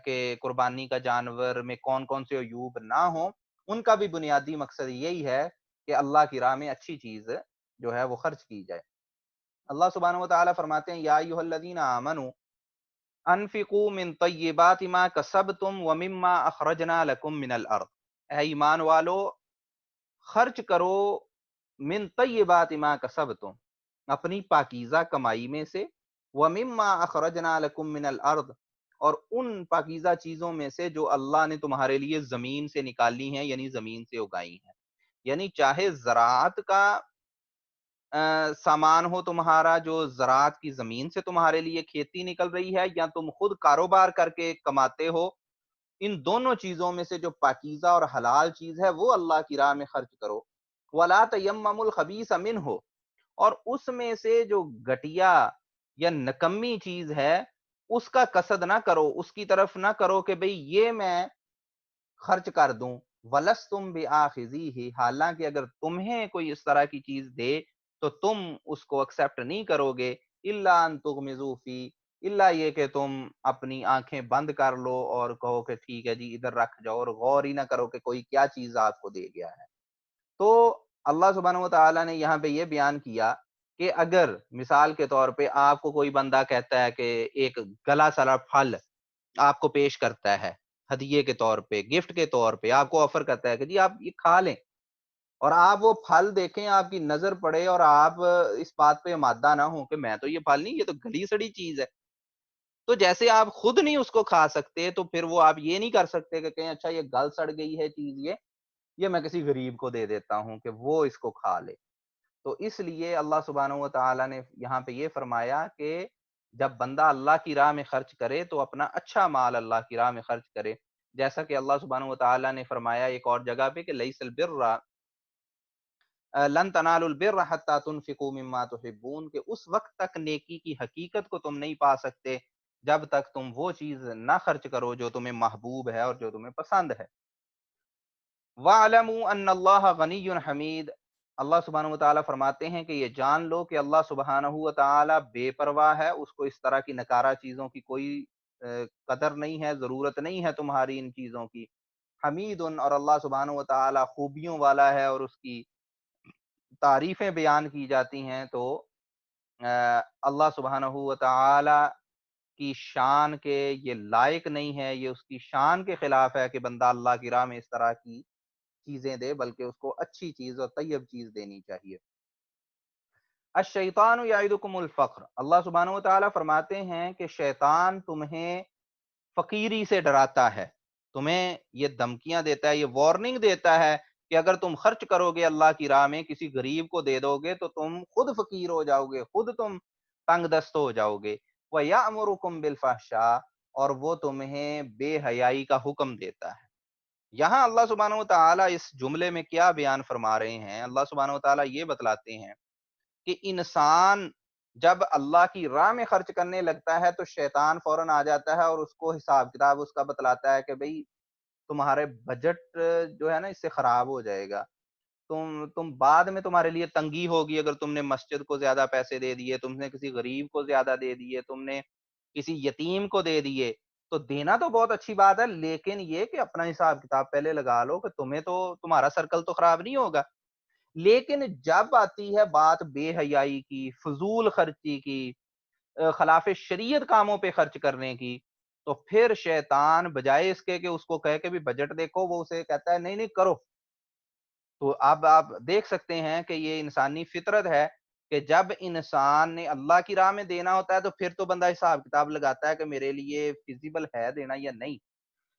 کہ قربانی کا جانور میں کون کون سے عیوب نہ ہوں، ان کا بھی بنیادی مقصد یہی ہے کہ اللہ کی راہ میں اچھی چیز جو ہے وہ خرچ کی جائے۔ اللہ سبحانہ و تعالیٰ فرماتے ہیں یا ایھا الذین آمنوا انفقوا من طیبات ما کسبتم ومما اخرجنا لکم من الارض، اے ایمان والو خرچ کرو من طیبات ما کسبتم، اپنی پاکیزہ کمائی میں سے، ومما اخرجنا لکم من الارض، اور ان پاکیزہ چیزوں میں سے جو اللہ نے تمہارے لیے زمین سے نکالی ہیں، یعنی زمین سے اگائی ہیں۔ یعنی چاہے زراعت کا سامان ہو تمہارا، جو زراعت کی زمین سے تمہارے لیے کھیتی نکل رہی ہے، یا تم خود کاروبار کر کے کماتے ہو، ان دونوں چیزوں میں سے جو پاکیزہ اور حلال چیز ہے وہ اللہ کی راہ میں خرچ کرو۔ وَلَا تَيَمَّمُوا الْخَبِيثَ مِنْهُ، اور اس میں سے جو گھٹیا یا نکمی چیز ہے اس کا قصد نہ کرو، اس کی طرف نہ کرو کہ بھئی یہ میں خرچ کر دوں، وَلَسْتُمْ بِآخِذِيهِ، حالانکہ اگر تمہیں کوئی اس طرح کی چیز دے تو تم اس کو ایکسپٹ نہیں کرو گے، إِلَّا أَن تُغْمِضُوا فِيهِ، اللہ یہ کہ تم اپنی آنکھیں بند کر لو اور کہو کہ ٹھیک ہے جی ادھر رکھ جاؤ، اور غور ہی نہ کرو کہ کوئی کیا چیز آپ کو دے گیا ہے۔ تو اللہ سبحانہ و تعالیٰ نے یہاں پہ یہ بیان کیا کہ اگر مثال کے طور پہ آپ کو کوئی بندہ کہتا ہے کہ ایک گلا سڑا پھل آپ کو پیش کرتا ہے ہدیے کے طور پہ، گفٹ کے طور پہ آپ کو آفر کرتا ہے کہ جی آپ یہ کھا لیں، اور آپ وہ پھل دیکھیں، آپ کی نظر پڑے اور آپ اس بات پہ مادہ نہ ہوں کہ میں تو یہ پھل نہیں، یہ تو گلی سڑی چیز ہے، تو جیسے آپ خود نہیں اس کو کھا سکتے تو پھر وہ آپ یہ نہیں کر سکتے کہ کہیں اچھا یہ گل سڑ گئی ہے چیز، یہ میں کسی غریب کو دے دیتا ہوں کہ وہ اس کو کھا لے۔ تو اس لیے اللہ سبحانہ و تعالیٰ نے یہاں پہ یہ فرمایا کہ جب بندہ اللہ کی راہ میں خرچ کرے تو اپنا اچھا مال اللہ کی راہ میں خرچ کرے، جیسا کہ اللہ سبحانہ و تعالیٰ نے فرمایا ایک اور جگہ پہ کہ لیس البر لن تنالوا البر حتى تنفقوا مما تحبون، کہ اس وقت تک نیکی کی حقیقت کو تم نہیں پا سکتے جب تک تم وہ چیز نہ خرچ کرو جو تمہیں محبوب ہے اور جو تمہیں پسند ہے۔ وَاعْلَمُوا أَنَّ اللَّهَ غَنِيٌّ حَمِيدٌ، اللہ سبحانہ وتعالیٰ فرماتے ہیں کہ یہ جان لو کہ اللہ سبحانہ وتعالیٰ بے پرواہ ہے، اس کو اس طرح کی نکارہ چیزوں کی کوئی قدر نہیں ہے، ضرورت نہیں ہے تمہاری ان چیزوں کی۔ حمید، اور اللہ سبحانہ وتعالیٰ خوبیوں والا ہے اور اس کی تعریفیں بیان کی جاتی ہیں تو اللہ سبحانہ وتعالیٰ کی شان کے یہ لائق نہیں ہے، یہ اس کی شان کے خلاف ہے کہ بندہ اللہ کی راہ میں اس طرح کی چیزیں دے، بلکہ اس کو اچھی چیز اور طیب چیز دینی چاہیے۔ الشیطان یعدکم الفقر، اللہ سبحانہ وتعالیٰ فرماتے ہیں کہ شیطان تمہیں فقیری سے ڈراتا ہے، تمہیں یہ دھمکیاں دیتا ہے، یہ وارننگ دیتا ہے کہ اگر تم خرچ کرو گے اللہ کی راہ میں، کسی غریب کو دے دو گے تو تم خود فقیر ہو جاؤ گے، خود تم تنگ دست ہو جاؤ گے۔ وَيَأْمُرُكُمْ بِالْفَحْشَاءِ، اور وہ تمہیں بے حیائی کا حکم دیتا ہے۔ یہاں اللہ سبحانہ وتعالیٰ اس جملے میں کیا بیان فرما رہے ہیں؟ اللہ سبحانہ وتعالیٰ یہ بتلاتے ہیں کہ انسان جب اللہ کی راہ میں خرچ کرنے لگتا ہے تو شیطان فوراً آ جاتا ہے اور اس کو حساب کتاب اس کا بتلاتا ہے کہ بھئی تمہارے بجٹ جو ہے نا اس سے خراب ہو جائے گا، تم بعد میں تمہارے لیے تنگی ہوگی اگر تم نے مسجد کو زیادہ پیسے دے دیے، تم نے کسی غریب کو زیادہ دے دیے، تم نے کسی یتیم کو دے دیے، تو دینا تو بہت اچھی بات ہے، لیکن یہ کہ اپنا حساب کتاب پہلے لگا لو کہ تمہیں تو تمہارا سرکل تو خراب نہیں ہوگا۔ لیکن جب آتی ہے بات بے حیائی کی، فضول خرچی کی، خلاف شریعت کاموں پہ خرچ کرنے کی، تو پھر شیطان بجائے اس کے کہ اس کو کہے کہ بھی بجٹ دیکھو، وہ اسے کہتا ہے نہیں نہیں کرو۔ تو اب آپ دیکھ سکتے ہیں کہ یہ انسانی فطرت ہے کہ جب انسان نے اللہ کی راہ میں دینا ہوتا ہے تو پھر تو بندہ حساب کتاب لگاتا ہے کہ میرے لیے فیزیبل ہے دینا یا نہیں،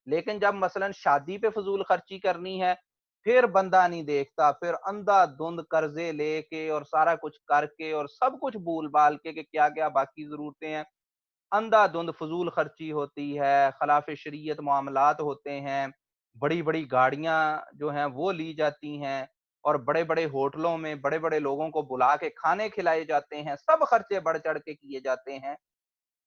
لیکن جب مثلا شادی پہ فضول خرچی کرنی ہے پھر بندہ نہیں دیکھتا، پھر اندھا دھند قرضے لے کے اور سارا کچھ کر کے اور سب کچھ بھول بھال کے کہ کیا کیا باقی ضرورتیں ہیں، اندھا دھند فضول خرچی ہوتی ہے، خلاف شریعت معاملات ہوتے ہیں، بڑی بڑی گاڑیاں جو ہیں وہ لی جاتی ہیں اور بڑے بڑے ہوٹلوں میں بڑے بڑے لوگوں کو بلا کے کھانے کھلائے جاتے ہیں، سب خرچے بڑھ چڑھ کے کیے جاتے ہیں۔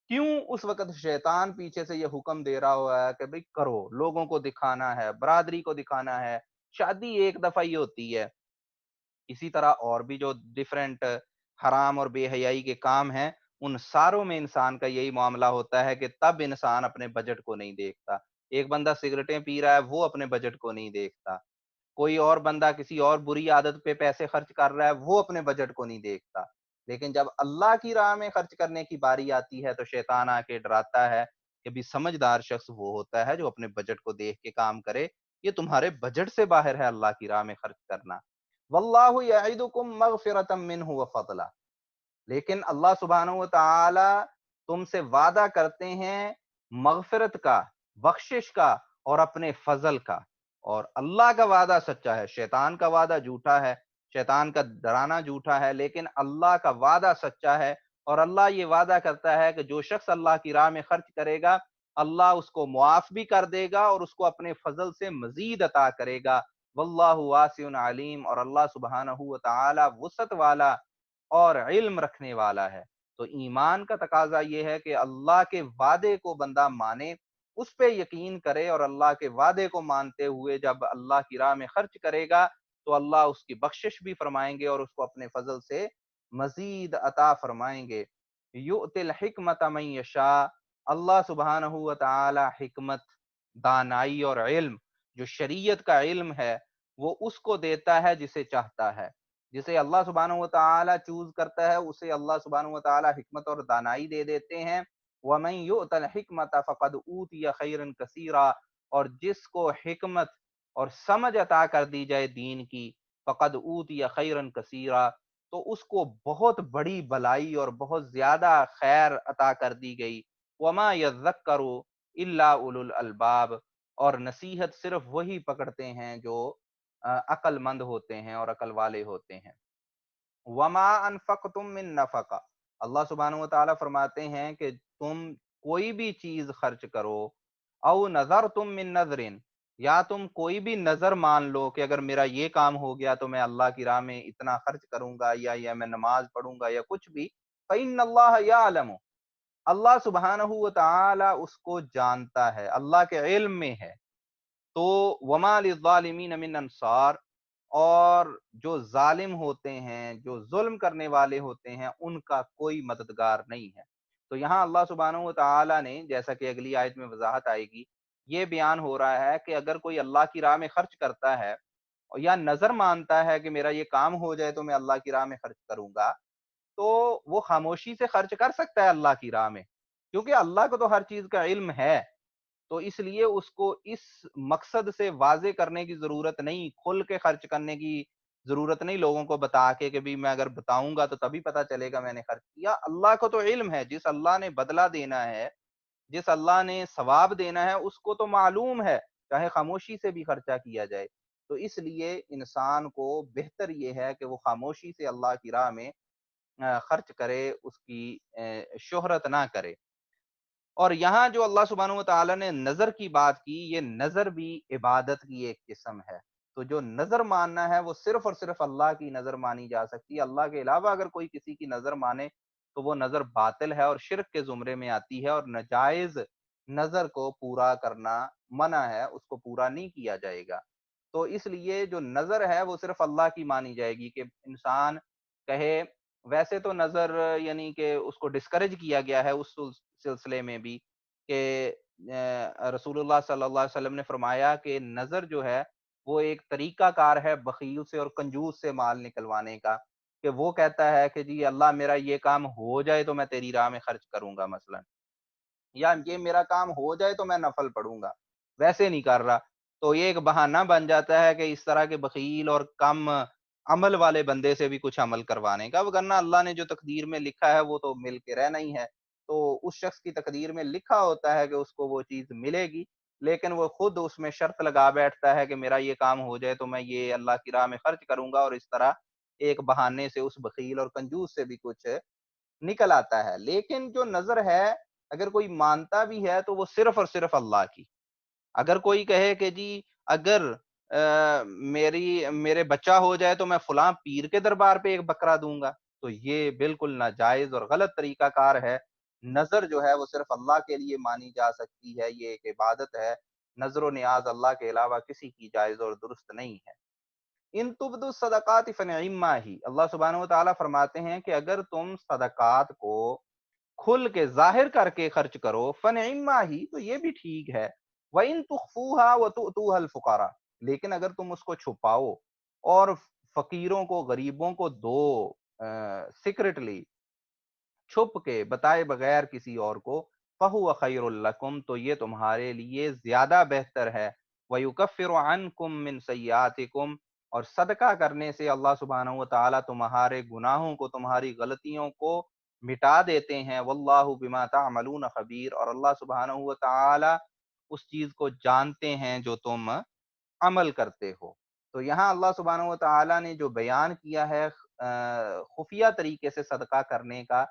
کیوں؟ اس وقت شیطان پیچھے سے یہ حکم دے رہا ہوا ہے کہ بھئی کرو، لوگوں کو دکھانا ہے، برادری کو دکھانا ہے، شادی ایک دفعہ ہی ہوتی ہے۔ اسی طرح اور بھی جو ڈیفرنٹ حرام اور بے حیائی کے کام ہیں ان ساروں میں انسان کا یہی معاملہ ہوتا ہے کہ تب انسان اپنے بجٹ کو نہیں دیکھتا۔ ایک بندہ سگریٹیں پی رہا ہے وہ اپنے بجٹ کو نہیں دیکھتا، کوئی اور بندہ کسی اور بری عادت پہ پیسے خرچ کر رہا ہے وہ اپنے بجٹ کو نہیں دیکھتا، لیکن جب اللہ کی راہ میں خرچ کرنے کی باری آتی ہے تو شیطان آ کے ڈراتا ہے کہ بھی سمجھدار شخص وہ ہوتا ہے جو اپنے بجٹ کو دیکھ کے کام کرے، یہ تمہارے بجٹ سے باہر ہے اللہ کی راہ میں خرچ کرنا۔ واللہ یعدکم مغفرۃ منہ وفضلا، لیکن اللہ سبحانہ و تعالی تم سے وعدہ کرتے ہیں مغفرت کا، بخشش کا اور اپنے فضل کا، اور اللہ کا وعدہ سچا ہے، شیطان کا وعدہ جھوٹا ہے، شیطان کا ڈرانا جھوٹا ہے، لیکن اللہ کا وعدہ سچا ہے، اور اللہ یہ وعدہ کرتا ہے کہ جو شخص اللہ کی راہ میں خرچ کرے گا اللہ اس کو معاف بھی کر دے گا اور اس کو اپنے فضل سے مزید عطا کرے گا۔ واللہ واسع علیم، اور اللہ سبحانہ و تعالی وسعت والا اور علم رکھنے والا ہے۔ تو ایمان کا تقاضا یہ ہے کہ اللہ کے وعدے کو بندہ مانے، اس پہ یقین کرے، اور اللہ کے وعدے کو مانتے ہوئے جب اللہ کی راہ میں خرچ کرے گا تو اللہ اس کی بخشش بھی فرمائیں گے اور اس کو اپنے فضل سے مزید عطا فرمائیں گے۔ یؤتی الحکمت من یشاء، اللہ سبحانہ و تعالی حکمت، دانائی اور علم جو شریعت کا علم ہے وہ اس کو دیتا ہے جسے چاہتا ہے۔ جسے اللہ سبحانہ و تعالی چوز کرتا ہے اسے اللہ سبحانہ و تعالی حکمت اور دانائی دے دیتے ہیں۔ وَمَن يُؤْتَ الْحِكْمَةَ فَقَدْ أُوتِيَ خَيْرًا كَثِيرًا، اور جس کو حکمت اور سمجھ عطا کر دی جائے دین کی، فَقَدْ أُوتِيَ خَيْرًا كَثِيرًا، تو اس کو بہت بڑی بلائی اور بہت زیادہ خیر عطا کر دی گئی۔ وَمَا يَذَّكَّرُ إِلَّا أُولُو الْأَلْبَابِ، اور نصیحت صرف وہی پکڑتے ہیں جو عقل مند ہوتے ہیں اور عقل والے ہوتے ہیں۔ وما انفقتم من نفقہ، اللہ سبحانہ و تعالیٰ فرماتے ہیں کہ تم کوئی بھی چیز خرچ کرو، او نذرتم من نذرن، یا تم کوئی بھی نظر مان لو کہ اگر میرا یہ کام ہو گیا تو میں اللہ کی راہ میں اتنا خرچ کروں گا، یا میں نماز پڑھوں گا یا کچھ بھی، فإن اللہ یعلم، اللہ سبحانہ و تعالیٰ اس کو جانتا ہے، اللہ کے علم میں ہے۔ تو وما للظالمین من انصار، اور جو ظالم ہوتے ہیں، جو ظلم کرنے والے ہوتے ہیں، ان کا کوئی مددگار نہیں ہے۔ تو یہاں اللہ سبحانہ و تعالیٰ نے، جیسا کہ اگلی آیت میں وضاحت آئے گی، یہ بیان ہو رہا ہے کہ اگر کوئی اللہ کی راہ میں خرچ کرتا ہے یا نظر مانتا ہے کہ میرا یہ کام ہو جائے تو میں اللہ کی راہ میں خرچ کروں گا، تو وہ خاموشی سے خرچ کر سکتا ہے اللہ کی راہ میں، کیونکہ اللہ کو تو ہر چیز کا علم ہے۔ تو اس لیے اس کو اس مقصد سے واضح کرنے کی ضرورت نہیں، کھل کے خرچ کرنے کی ضرورت نہیں لوگوں کو بتا کے کہ بھی میں اگر بتاؤں گا تو تبھی پتا چلے گا میں نے خرچ کیا۔ اللہ کو تو علم ہے، جس اللہ نے بدلہ دینا ہے، جس اللہ نے ثواب دینا ہے، اس کو تو معلوم ہے، چاہے خاموشی سے بھی خرچہ کیا جائے۔ تو اس لیے انسان کو بہتر یہ ہے کہ وہ خاموشی سے اللہ کی راہ میں خرچ کرے، اس کی شہرت نہ کرے۔ اور یہاں جو اللہ سبحانہ و تعالیٰ نے نظر کی بات کی، یہ نظر بھی عبادت کی ایک قسم ہے۔ تو جو نظر ماننا ہے وہ صرف اور صرف اللہ کی نظر مانی جا سکتی ہے۔ اللہ کے علاوہ اگر کوئی کسی کی نظر مانے تو وہ نظر باطل ہے اور شرک کے زمرے میں آتی ہے، اور ناجائز نظر کو پورا کرنا منع ہے، اس کو پورا نہیں کیا جائے گا۔ تو اس لیے جو نظر ہے وہ صرف اللہ کی مانی جائے گی، کہ انسان کہے، ویسے تو نظر یعنی کہ اس کو ڈسکریج کیا گیا ہے اس سلسلے میں بھی، کہ رسول اللہ صلی اللہ علیہ وسلم نے فرمایا کہ نظر جو ہے وہ ایک طریقہ کار ہے بخیل سے اور کنجوس سے مال نکلوانے کا، کہ وہ کہتا ہے کہ جی اللہ میرا یہ کام ہو جائے تو میں تیری راہ میں خرچ کروں گا مثلا، یا یہ میرا کام ہو جائے تو میں نفل پڑھوں گا، ویسے نہیں کر رہا، تو یہ ایک بہانہ بن جاتا ہے کہ اس طرح کے بخیل اور کم عمل والے بندے سے بھی کچھ عمل کروانے کا، وگرنہ اللہ نے جو تقدیر میں لکھا ہے وہ تو مل کے رہنا ہی ہے۔ تو اس شخص کی تقدیر میں لکھا ہوتا ہے کہ اس کو وہ چیز ملے گی، لیکن وہ خود اس میں شرط لگا بیٹھتا ہے کہ میرا یہ کام ہو جائے تو میں یہ اللہ کی راہ میں خرچ کروں گا، اور اس طرح ایک بہانے سے اس بخیل اور کنجوس سے بھی کچھ نکل آتا ہے۔ لیکن جو نظر ہے، اگر کوئی مانتا بھی ہے تو وہ صرف اور صرف اللہ کی۔ اگر کوئی کہے کہ جی اگر میرے بچہ ہو جائے تو میں فلاں پیر کے دربار پہ ایک بکرا دوں گا، تو یہ بالکل ناجائز اور غلط طریقہ کار ہے۔ نظر جو ہے وہ صرف اللہ کے لیے مانی جا سکتی ہے، یہ ایک عبادت ہے۔ نظر و نیاز اللہ کے علاوہ کسی کی جائز اور درست نہیں ہے۔ ان تبدو الصدقات فنعما ہی، اللہ سبحانہ و تعالیٰ فرماتے ہیں کہ اگر تم صدقات کو کھل کے ظاہر کر کے خرچ کرو، فنعما ہی، تو یہ بھی ٹھیک ہے۔ وَإِن تُخْفُوهَا وَتُؤْتُوهَا الْفُقَرَاءَ، لیکن اگر تم اس کو چھپاؤ اور فقیروں کو، غریبوں کو دو، سیکرٹلی، چھپ کے بتائے بغیر کسی اور کو، فَهُوَ خَيْرٌ لَكُمْ، تو یہ تمہارے لیے زیادہ بہتر ہے۔ وَيُكَفِّرُ عَنْكُم مِّن سَيِّئَاتِكُمْ، اور صدقہ کرنے سے اللہ سبحانہ و تعالیٰ تمہارے گناہوں کو، تمہاری غلطیوں کو مٹا دیتے ہیں۔ واللہ بما تعملون خبیر، اور اللہ سبحانہ و تعالیٰ اس چیز کو جانتے ہیں جو تم عمل کرتے ہو۔ تو یہاں اللہ سبحانہ و تعالیٰ نے جو بیان کیا ہے خفیہ طریقے سے صدقہ کرنے کا،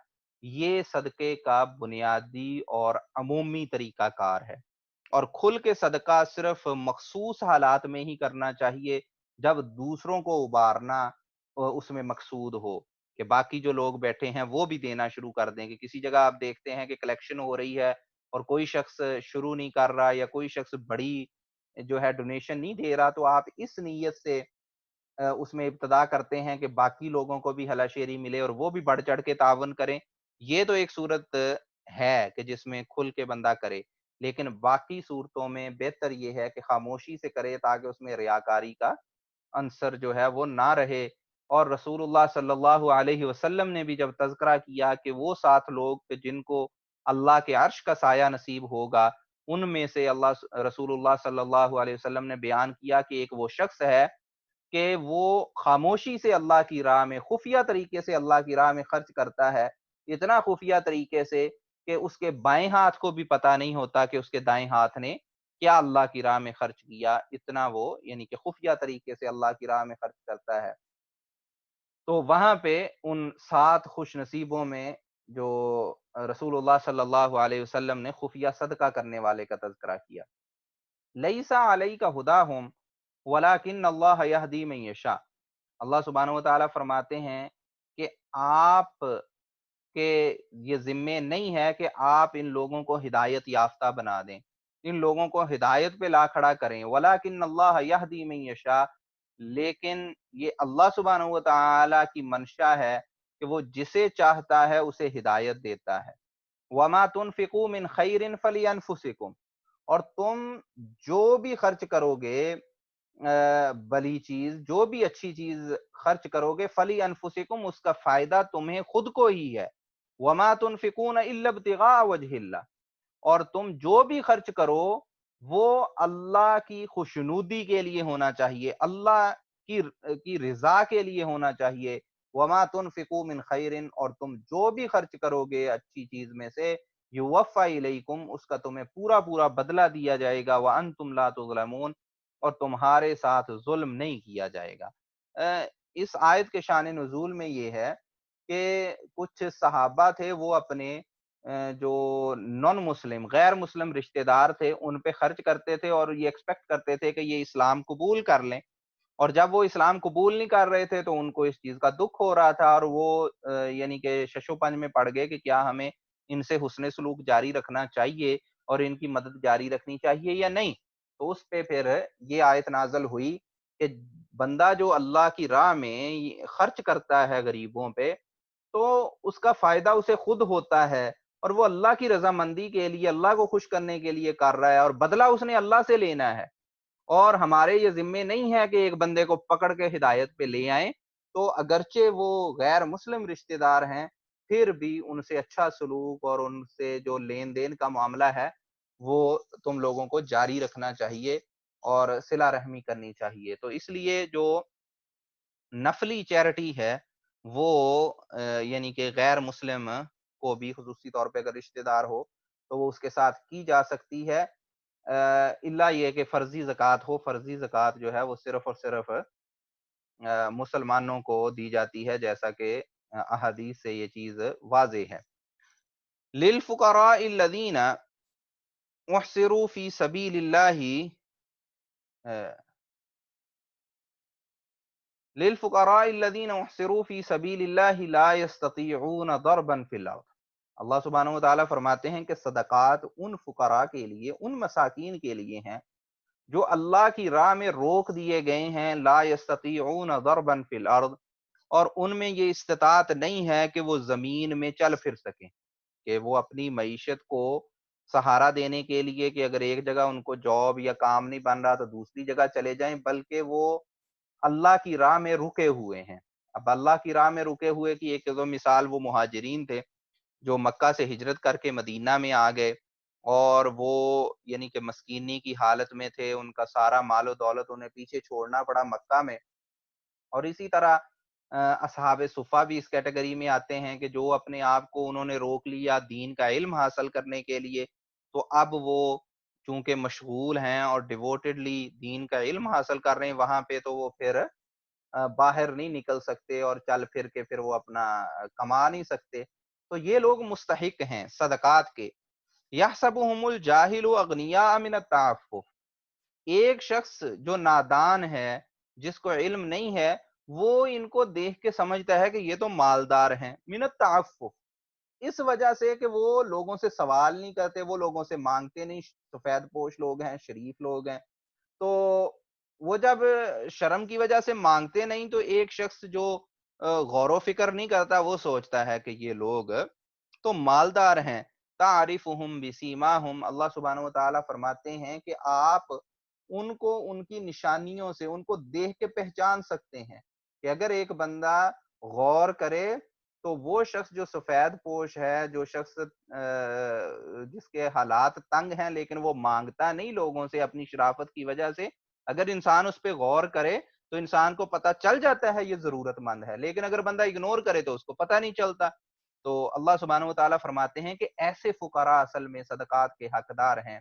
یہ صدقے کا بنیادی اور عمومی طریقہ کار ہے، اور کھل کے صدقہ صرف مخصوص حالات میں ہی کرنا چاہیے، جب دوسروں کو ابارنا اس میں مقصود ہو، کہ باقی جو لوگ بیٹھے ہیں وہ بھی دینا شروع کر دیں، کہ کسی جگہ آپ دیکھتے ہیں کہ کلیکشن ہو رہی ہے اور کوئی شخص شروع نہیں کر رہا، یا کوئی شخص بڑی جو ہے ڈونیشن نہیں دے رہا، تو آپ اس نیت سے اس میں ابتدا کرتے ہیں کہ باقی لوگوں کو بھی ہلا شیری ملے اور وہ بھی بڑھ چڑھ کے تعاون کریں۔ یہ تو ایک صورت ہے کہ جس میں کھل کے بندہ کرے، لیکن باقی صورتوں میں بہتر یہ ہے کہ خاموشی سے کرے، تاکہ اس میں ریاکاری کا عنصر جو ہے وہ نہ رہے، اور رسول اللہ صلی اللہ علیہ وسلم نے بھی جب تذکرہ کیا کہ وہ 7 لوگ کہ جن کو اللہ کے عرش کا سایہ نصیب ہوگا، ان میں سے رسول اللہ صلی اللہ علیہ وسلم نے بیان کیا کہ ایک وہ شخص ہے کہ وہ خاموشی سے اللہ کی راہ میں، خفیہ طریقے سے اللہ کی راہ میں خرچ کرتا ہے، اتنا خفیہ طریقے سے کہ اس کے بائیں ہاتھ کو بھی پتہ نہیں ہوتا کہ اس کے دائیں ہاتھ نے کیا اللہ کی راہ میں خرچ کیا، اتنا وہ یعنی کہ خفیہ طریقے سے اللہ کی راہ میں خرچ کرتا ہے۔ تو وہاں پہ ان 7 خوش نصیبوں میں جو رسول اللہ صلی اللہ علیہ وسلم نے خفیہ صدقہ کرنے والے کا تذکرہ کیا۔ لیسا علیک ہداہم ولکن اللہ یہدی من یشاء۔ اللہ سبحانہ وتعالی فرماتے ہیں کہ آپ کے یہ ذمے نہیں ہے کہ آپ ان لوگوں کو ہدایت یافتہ بنا دیں، ان لوگوں کو ہدایت پہ لا کھڑا کریں، ولیکن اللہ یہدی من یشاء، لیکن یہ اللہ سبحانہ وتعالی کی منشا ہے کہ وہ جسے چاہتا ہے اسے ہدایت دیتا ہے۔ وما تنفقوا من خیر فلانفسکم، اور تم جو بھی خرچ کرو گے بلی چیز، جو بھی اچھی چیز خرچ کرو گے، فلی انفسکم، اس کا فائدہ تمہیں خود کو ہی ہے۔ وما تنفقون الا ابتغاء وجہ اللہ، اور تم جو بھی خرچ کرو وہ اللہ کی خوشنودی کے لیے ہونا چاہیے، اللہ کی رضا کے لیے ہونا چاہیے۔ وما تنفقوا من خیر، اور تم جو بھی خرچ کرو گے اچھی چیز میں سے، یوفی الیکم، اس کا تمہیں پورا پورا بدلہ دیا جائے گا، وانتم لا تظلمون، اور تمہارے ساتھ ظلم نہیں کیا جائے گا۔ اس آیت کے شان نزول میں یہ ہے کہ کچھ صحابہ تھے، وہ اپنے جو نان مسلم، غیر مسلم رشتہ دار تھے ان پہ خرچ کرتے تھے اور یہ ایکسپیکٹ کرتے تھے کہ یہ اسلام قبول کر لیں، اور جب وہ اسلام قبول نہیں کر رہے تھے تو ان کو اس چیز کا دکھ ہو رہا تھا، اور وہ یعنی کہ شش و پنج میں پڑ گئے کہ کیا ہمیں ان سے حسن سلوک جاری رکھنا چاہیے اور ان کی مدد جاری رکھنی چاہیے یا نہیں۔ تو اس پہ پھر یہ آیت نازل ہوئی کہ بندہ جو اللہ کی راہ میں خرچ کرتا ہے غریبوں پہ، تو اس کا فائدہ اسے خود ہوتا ہے، اور وہ اللہ کی رضامندی کے لیے، اللہ کو خوش کرنے کے لیے کر رہا ہے، اور بدلہ اس نے اللہ سے لینا ہے۔ اور ہمارے یہ ذمے نہیں ہے کہ ایک بندے کو پکڑ کے ہدایت پہ لے آئیں، تو اگرچہ وہ غیر مسلم رشتہ دار ہیں، پھر بھی ان سے اچھا سلوک اور ان سے جو لین دین کا معاملہ ہے وہ تم لوگوں کو جاری رکھنا چاہیے اور صلہ رحمی کرنی چاہیے۔ تو اس لیے جو نفلی چیریٹی ہے وہ یعنی کہ غیر مسلم کو بھی خصوصی طور پہ اگر رشتہ دار ہو تو وہ اس کے ساتھ کی جا سکتی ہے، الا یہ کہ فرضی زکوٰۃ ہو۔ فرضی زکوٰۃ جو ہے وہ صرف اور صرف مسلمانوں کو دی جاتی ہے، جیسا کہ احادیث سے یہ چیز واضح ہے۔ للفقراء الذین احصروا فی سبیل اللہ، للفقراء الذین احصروا فی سبیل اللہ لا یستطیعون ضربا فی الارض۔ اللہ سبحانہ وتعالیٰ فرماتے ہیں کہ صدقات ان فقراء کے لیے، ان مساکین کے لیے ہیں جو اللہ کی راہ میں روک دیے گئے ہیں، لا یستطیعون ضربا فی الارض، اور ان میں یہ استطاعت نہیں ہے کہ وہ زمین میں چل پھر سکیں، کہ وہ اپنی معیشت کو سہارا دینے کے لیے کہ اگر ایک جگہ ان کو جاب یا کام نہیں بن رہا تو دوسری جگہ چلے جائیں، بلکہ وہ اللہ کی راہ میں رکے ہوئے ہیں۔ اب اللہ کی راہ میں رکے ہوئے کی ایک تو مثال وہ مہاجرین تھے جو مکہ سے ہجرت کر کے مدینہ میں آ گئے، اور وہ یعنی کہ مسکینی کی حالت میں تھے، ان کا سارا مال و دولت انہیں پیچھے چھوڑنا پڑا مکہ میں۔ اور اسی طرح اصحاب صفہ بھی اس کیٹیگری میں آتے ہیں کہ جو اپنے آپ کو انہوں نے روک لیا دین کا علم حاصل کرنے کے لیے، تو اب وہ چونکہ مشغول ہیں اور ڈیووٹڈلی دین کا علم حاصل کر رہے ہیں وہاں پہ، تو وہ پھر باہر نہیں نکل سکتے اور چل پھر کے پھر وہ اپنا کما نہیں سکتے۔ تو یہ لوگ مستحق ہیں صدقات کے۔ یحسبهم الجاہل اغنیاء من التعفف، ایک شخص جو نادان ہے، جس کو علم نہیں ہے، وہ ان کو دیکھ کے سمجھتا ہے کہ یہ تو مالدار ہیں، من التعفف، اس وجہ سے کہ وہ لوگوں سے سوال نہیں کرتے، وہ لوگوں سے مانگتے نہیں، سفید پوش لوگ ہیں، شریف لوگ ہیں، تو وہ جب شرم کی وجہ سے مانگتے نہیں تو ایک شخص جو غور و فکر نہیں کرتا وہ سوچتا ہے کہ یہ لوگ تو مالدار ہیں۔ تعرفہم بسیماہم، اللہ سبحانہ وتعالیٰ فرماتے ہیں کہ آپ ان کو ان کی نشانیوں سے ان کو دیکھ کے پہچان سکتے ہیں۔ کہ اگر ایک بندہ غور کرے تو وہ شخص جو سفید پوش ہے، جو شخص جس کے حالات تنگ ہیں لیکن وہ مانگتا نہیں لوگوں سے اپنی شرافت کی وجہ سے، اگر انسان اس پہ غور کرے تو انسان کو پتہ چل جاتا ہے یہ ضرورت مند ہے، لیکن اگر بندہ اگنور کرے تو اس کو پتہ نہیں چلتا۔ تو اللہ سبحانہ وتعالی فرماتے ہیں کہ ایسے فقراء اصل میں صدقات کے حقدار ہیں،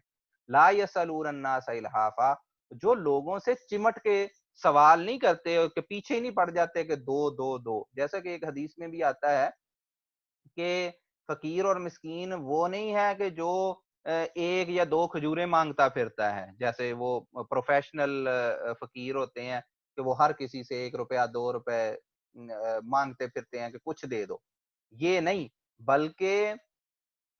لا یسألون الناس الحافا، جو لوگوں سے چمٹ کے سوال نہیں کرتے اور کہ پیچھے ہی نہیں پڑ جاتے کہ دو دو دو، جیسا کہ ایک حدیث میں بھی آتا ہے کہ فقیر اور مسکین وہ نہیں ہے کہ جو ایک یا دو کھجوریں مانگتا پھرتا ہے، جیسے وہ پروفیشنل فقیر ہوتے ہیں کہ وہ ہر کسی سے 1 روپیہ 2 روپے مانگتے پھرتے ہیں کہ کچھ دے دو، یہ نہیں، بلکہ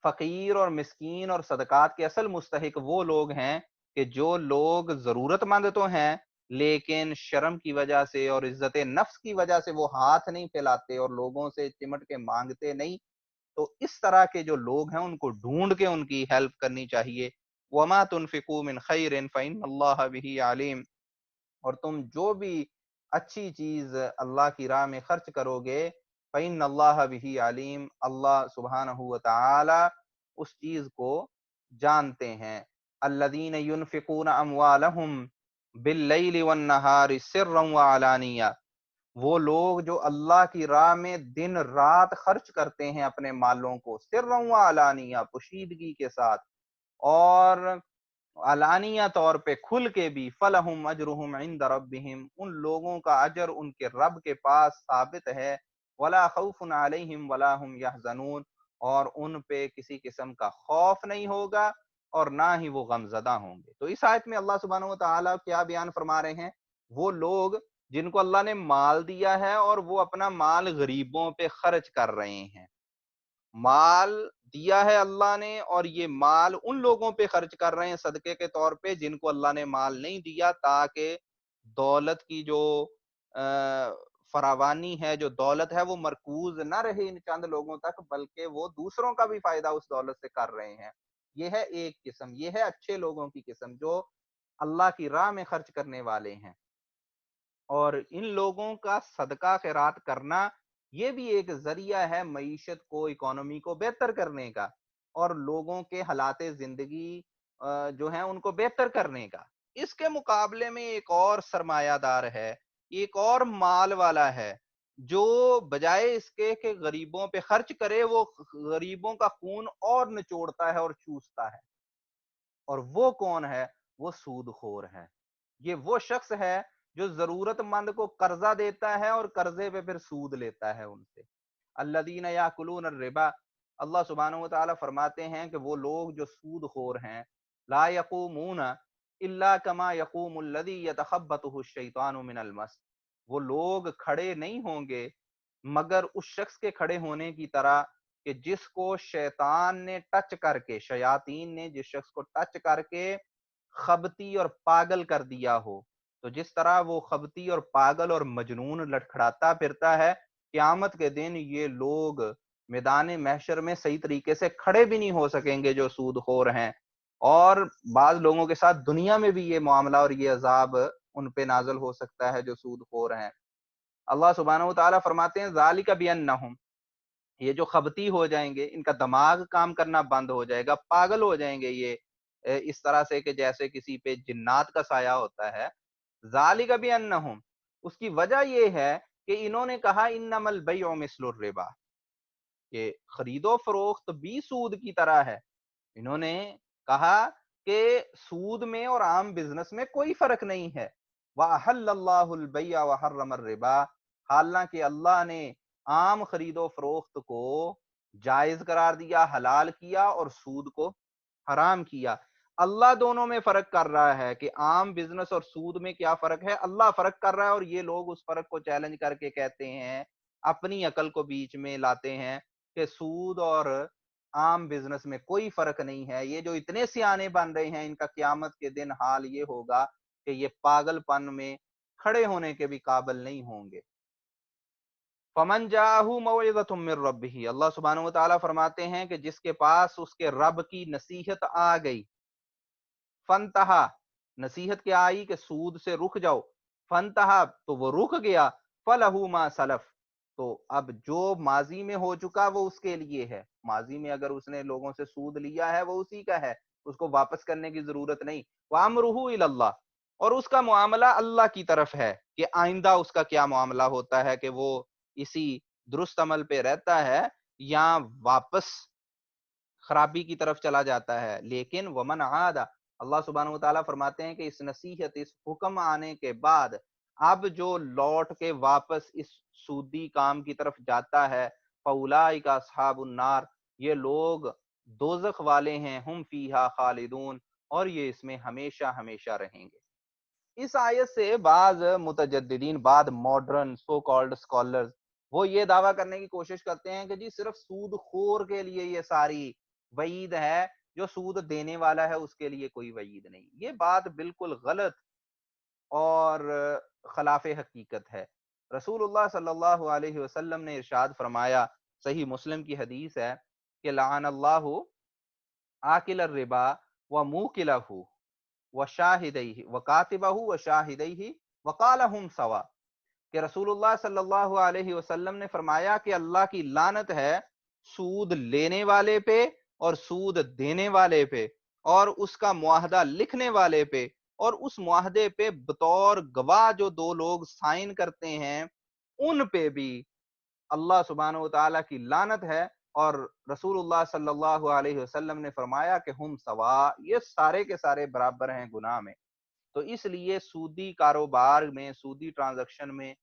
فقیر اور مسکین اور صدقات کے اصل مستحق وہ لوگ ہیں کہ جو لوگ ضرورت مند تو ہیں لیکن شرم کی وجہ سے اور عزت نفس کی وجہ سے وہ ہاتھ نہیں پھیلاتے اور لوگوں سے چمٹ کے مانگتے نہیں، تو اس طرح کے جو لوگ ہیں ان کو ڈھونڈ کے ان کی ہیلپ کرنی چاہیے۔ وَمَا تُنْفِقُوا مِنْ خَيْرٍ فَإِنَّ اللَّهَ بِهِ عَلِيمٌ، اور تم جو بھی اچھی چیز اللہ کی راہ میں خرچ کرو گے، فَإِنَّ اللَّهَ بِهِ عَلِيمٌ، اللہ سبحانہ وتعالی اس چیز کو جانتے ہیں۔ الَّذِينَ يُنْفِقُونَ أَمْوَالَهُمْ بِاللَّيْلِ وَالنَّهَارِ سِرًّا وَعَلَانِيَّةً، وہ لوگ جو اللہ کی راہ میں دن رات خرچ کرتے ہیں اپنے مالوں کو، سِرًّا وعلانیہ، پوشیدگی کے ساتھ اور علانیہ طور پہ کھل کے بھی، فَلَهُمْ أَجْرُهُمْ عِنْدَ رَبِّهِمْ، ان لوگوں کا اجر ان کے رب کے پاس ثابت ہے، وَلَا خَوْفٌ عَلَيْهِمْ وَلَا هُمْ يَحْزَنُونَ، اور ان پہ کسی قسم کا خوف نہیں ہوگا اور نہ ہی وہ غم زدہ ہوں گے۔ تو اس آیت میں اللہ سبحانہ وتعالی کیا بیان فرما رہے ہیں؟ وہ لوگ جن کو اللہ نے مال دیا ہے اور وہ اپنا مال غریبوں پہ خرچ کر رہے ہیں، مال دیا ہے اللہ نے اور یہ مال ان لوگوں پہ خرچ کر رہے ہیں صدقے کے طور پہ جن کو اللہ نے مال نہیں دیا، تاکہ دولت کی جو فراوانی ہے، جو دولت ہے وہ مرکوز نہ رہے ان چند لوگوں تک، بلکہ وہ دوسروں کا بھی فائدہ اس دولت سے کر رہے ہیں۔ یہ ہے ایک قسم، یہ ہے اچھے لوگوں کی قسم جو اللہ کی راہ میں خرچ کرنے والے ہیں، اور ان لوگوں کا صدقہ خیرات کرنا یہ بھی ایک ذریعہ ہے معیشت کو، اکانومی کو بہتر کرنے کا اور لوگوں کے حالات زندگی جو ہیں ان کو بہتر کرنے کا۔ اس کے مقابلے میں ایک اور سرمایہ دار ہے، ایک اور مال والا ہے جو بجائے اس کے کہ غریبوں پہ خرچ کرے، وہ غریبوں کا خون اور نچوڑتا ہے اور چوستا ہے، اور وہ کون ہے؟ وہ سود خور ہے۔ یہ وہ شخص ہے جو ضرورت مند کو قرضہ دیتا ہے اور قرضے پہ پھر سود لیتا ہے ان سے۔ الذین یاکلون الربا، اللہ سبحانہ وتعالی فرماتے ہیں کہ وہ لوگ جو سود خور ہیں، لا یقومون الا کما یقوم الذی یتخبطہ الشیطان من المس، وہ لوگ کھڑے نہیں ہوں گے مگر اس شخص کے کھڑے ہونے کی طرح کہ جس کو شیطان نے ٹچ کر کے، شیاطین نے جس شخص کو ٹچ کر کے خبتی اور پاگل کر دیا ہو، تو جس طرح وہ خبتی اور پاگل اور مجنون لڑکھڑاتا پھرتا ہے، قیامت کے دن یہ لوگ میدان محشر میں صحیح طریقے سے کھڑے بھی نہیں ہو سکیں گے جو سود خور ہیں، اور بعض لوگوں کے ساتھ دنیا میں بھی یہ معاملہ اور یہ عذاب ان پہ نازل ہو سکتا ہے جو سود خور ہیں۔ اللہ سبحانہ وتعالی فرماتے ہیں ذالک بانہم، یہ جو خبتی ہو جائیں گے، ان کا دماغ کام کرنا بند ہو جائے گا، پاگل ہو جائیں گے یہ اس طرح سے کہ جیسے کسی پہ جنات کا سایہ ہوتا ہے۔ ذالک بانہم، اس کی وجہ یہ ہے کہ انہوں نے کہا انما البیع مثل الربا، کہ خرید و فروخت بھی سود کی طرح ہے۔ انہوں نے کہا کہ سود میں اور عام بزنس میں کوئی فرق نہیں ہے۔ وَأَحَلَّ اللَّهُ الْبَيْعَ وَحَرَّمَ الرِّبَا، حالانکہ اللہ نے عام خرید و فروخت کو جائز قرار دیا، حلال کیا، اور سود کو حرام کیا۔ اللہ دونوں میں فرق کر رہا ہے کہ عام بزنس اور سود میں کیا فرق ہے، اللہ فرق کر رہا ہے، اور یہ لوگ اس فرق کو چیلنج کر کے کہتے ہیں، اپنی عقل کو بیچ میں لاتے ہیں کہ سود اور عام بزنس میں کوئی فرق نہیں ہے۔ یہ جو اتنے سیانے بن رہے ہیں ان کا قیامت کے دن حال یہ ہوگا کہ یہ پاگل پن میں کھڑے ہونے کے بھی قابل نہیں ہوں گے۔ فمن جاءہ موعظۃ من ربہ، اللہ سبحانہ وتعالی فرماتے ہیں کہ جس کے پاس اس کے رب کی نصیحت آ گئی، فنتہا، نصیحت کیا آئی کہ سود سے رک جاؤ، فنتہا تو وہ رک گیا، فَلَهُ مَا سَلَف، تو اب جو ماضی میں ہو چکا وہ اس کے لیے ہے. ماضی میں اگر اس نے لوگوں سے سود لیا ہے وہ اسی کا ہے، اس کو واپس کرنے کی ضرورت نہیں. وَأَمْرُهُ إِلَى اللَّهِ، اور اس کا معاملہ اللہ کی طرف ہے کہ آئندہ اس کا کیا معاملہ ہوتا ہے، کہ وہ اسی درست عمل پہ رہتا ہے یا واپس خرابی کی طرف چلا جاتا ہے. لیکن ومن عاد، اللہ سبحانہ وتعالیٰ فرماتے ہیں کہ اس نصیحت، اس حکم آنے کے بعد اب جو لوٹ کے واپس اس سودی کام کی طرف جاتا ہے، فاولئک اصحاب النار، یہ لوگ دوزخ والے ہیں، ہم فیہا خالدون، اور یہ اس میں ہمیشہ ہمیشہ رہیں گے. اس آیت سے بعض متجددین، بعض ماڈرن سو کالڈ اسکالرز، وہ یہ دعویٰ کرنے کی کوشش کرتے ہیں کہ جی صرف سود خور کے لیے یہ ساری وعید ہے، جو سود دینے والا ہے اس کے لیے کوئی وعید نہیں. یہ بات بالکل غلط اور خلاف حقیقت ہے. رسول اللہ صلی اللہ علیہ وسلم نے ارشاد فرمایا، صحیح مسلم کی حدیث ہے، کہ لعن اللہ آکل الربا و موکلہ وشاہدیہ وکاتبہ وشاہدیہ وقال ہم سوا، کہ رسول اللہ صلی اللہ علیہ وسلم نے فرمایا کہ اللہ کی لعنت ہے سود لینے والے پہ اور سود دینے والے پہ، اور اس کا معاہدہ لکھنے والے پہ، اور اس معاہدے پہ بطور گواہ جو دو لوگ سائن کرتے ہیں ان پہ بھی اللہ سبحانہ وتعالیٰ کی لعنت ہے. اور رسول اللہ صلی اللہ علیہ وسلم نے فرمایا کہ ہم سوا، یہ سارے کے سارے برابر ہیں گناہ میں. تو اس لیے سودی کاروبار میں، سودی ٹرانزیکشن میں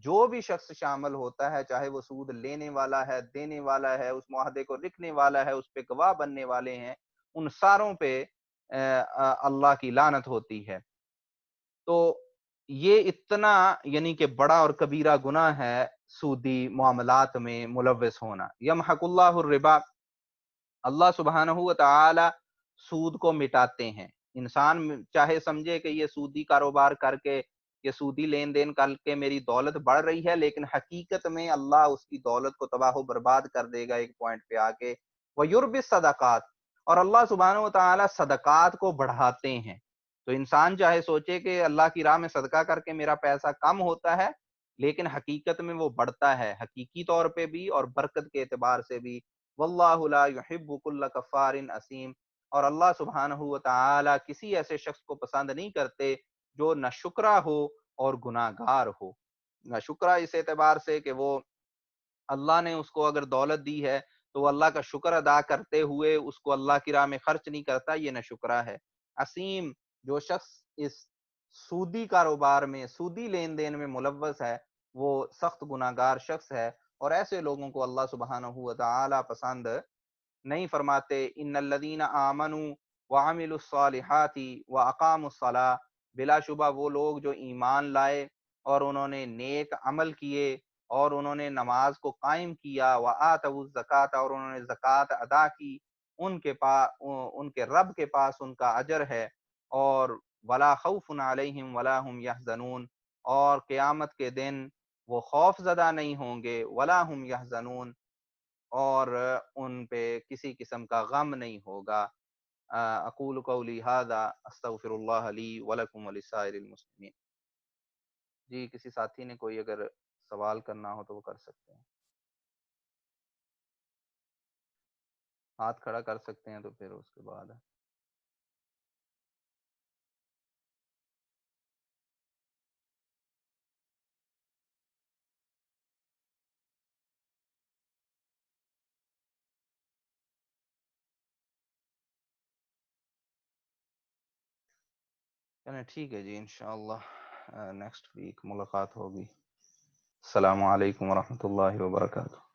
جو بھی شخص شامل ہوتا ہے، چاہے وہ سود لینے والا ہے، دینے والا ہے، اس معاہدے کو لکھنے والا ہے، اس پہ گواہ بننے والے ہیں، ان ساروں پہ اللہ کی لعنت ہوتی ہے. تو یہ اتنا یعنی کہ بڑا اور کبیرہ گناہ ہے سودی معاملات میں ملوث ہونا. یمحق اللہ الربا، اللہ سبحانہ و تعالی سود کو مٹاتے ہیں. انسان چاہے سمجھے کہ یہ سودی کاروبار کر کے، یہ سودی لین دین کر کے میری دولت بڑھ رہی ہے، لیکن حقیقت میں اللہ اس کی دولت کو تباہ و برباد کر دے گا ایک پوائنٹ پہ آ کے. وَيُرْبِ الصَّدَقَاتِ، اور اللہ سبحانہ و تعالی صدقات کو بڑھاتے ہیں. تو انسان چاہے سوچے کہ اللہ کی راہ میں صدقہ کر کے میرا پیسہ کم ہوتا ہے، لیکن حقیقت میں وہ بڑھتا ہے، حقیقی طور پہ بھی اور برکت کے اعتبار سے بھی. واللہ لا یحب کل کفار اسیم، اور اللہ سبحانہ و تعالی کسی ایسے شخص کو پسند نہیں کرتے جو نہ شکرا ہو اور گناہ گار ہو. نہ شکرا اس اعتبار سے کہ وہ اللہ نے اس کو اگر دولت دی ہے تو وہ اللہ کا شکر ادا کرتے ہوئے اس کو اللہ کی راہ میں خرچ نہیں کرتا، یہ نہ شکرا ہے. عصیم، جو شخص اس سودی کاروبار میں، سودی لین دین میں ملوث ہے، وہ سخت گناہ گار شخص ہے. اور ایسے لوگوں کو اللہ سبحانہ و تعالی پسند نہیں فرماتے. ان الذین آمنوا وعملوا الصالحات واقاموا الصلاۃ، بلا شبہ وہ لوگ جو ایمان لائے اور انہوں نے نیک عمل کیے اور انہوں نے نماز کو قائم کیا، وآتوا الزکوٰۃ، اور انہوں نے زکوٰۃ ادا کی، ان کے پاس، ان کے رب کے پاس ان کا اجر ہے. اور ولا خوف علیہم ولا هم يحزنون، اور قیامت کے دن وہ خوف زدہ نہیں ہوں گے، ولا هم يحزنون، اور ان پہ کسی قسم کا غم نہیں ہوگا. اقول قولی ھذا استغفر اللہ لی ولکم ولسائر المسلمین. جی کسی ساتھی نے کوئی اگر سوال کرنا ہو تو وہ کر سکتے ہیں، ہاتھ کھڑا کر سکتے ہیں، تو پھر اس کے بعد چلیں ٹھیک ہے جی، انشاءاللہ نیکسٹ ویک ملاقات ہوگی. السلام علیکم ورحمۃ اللہ وبرکاتہ.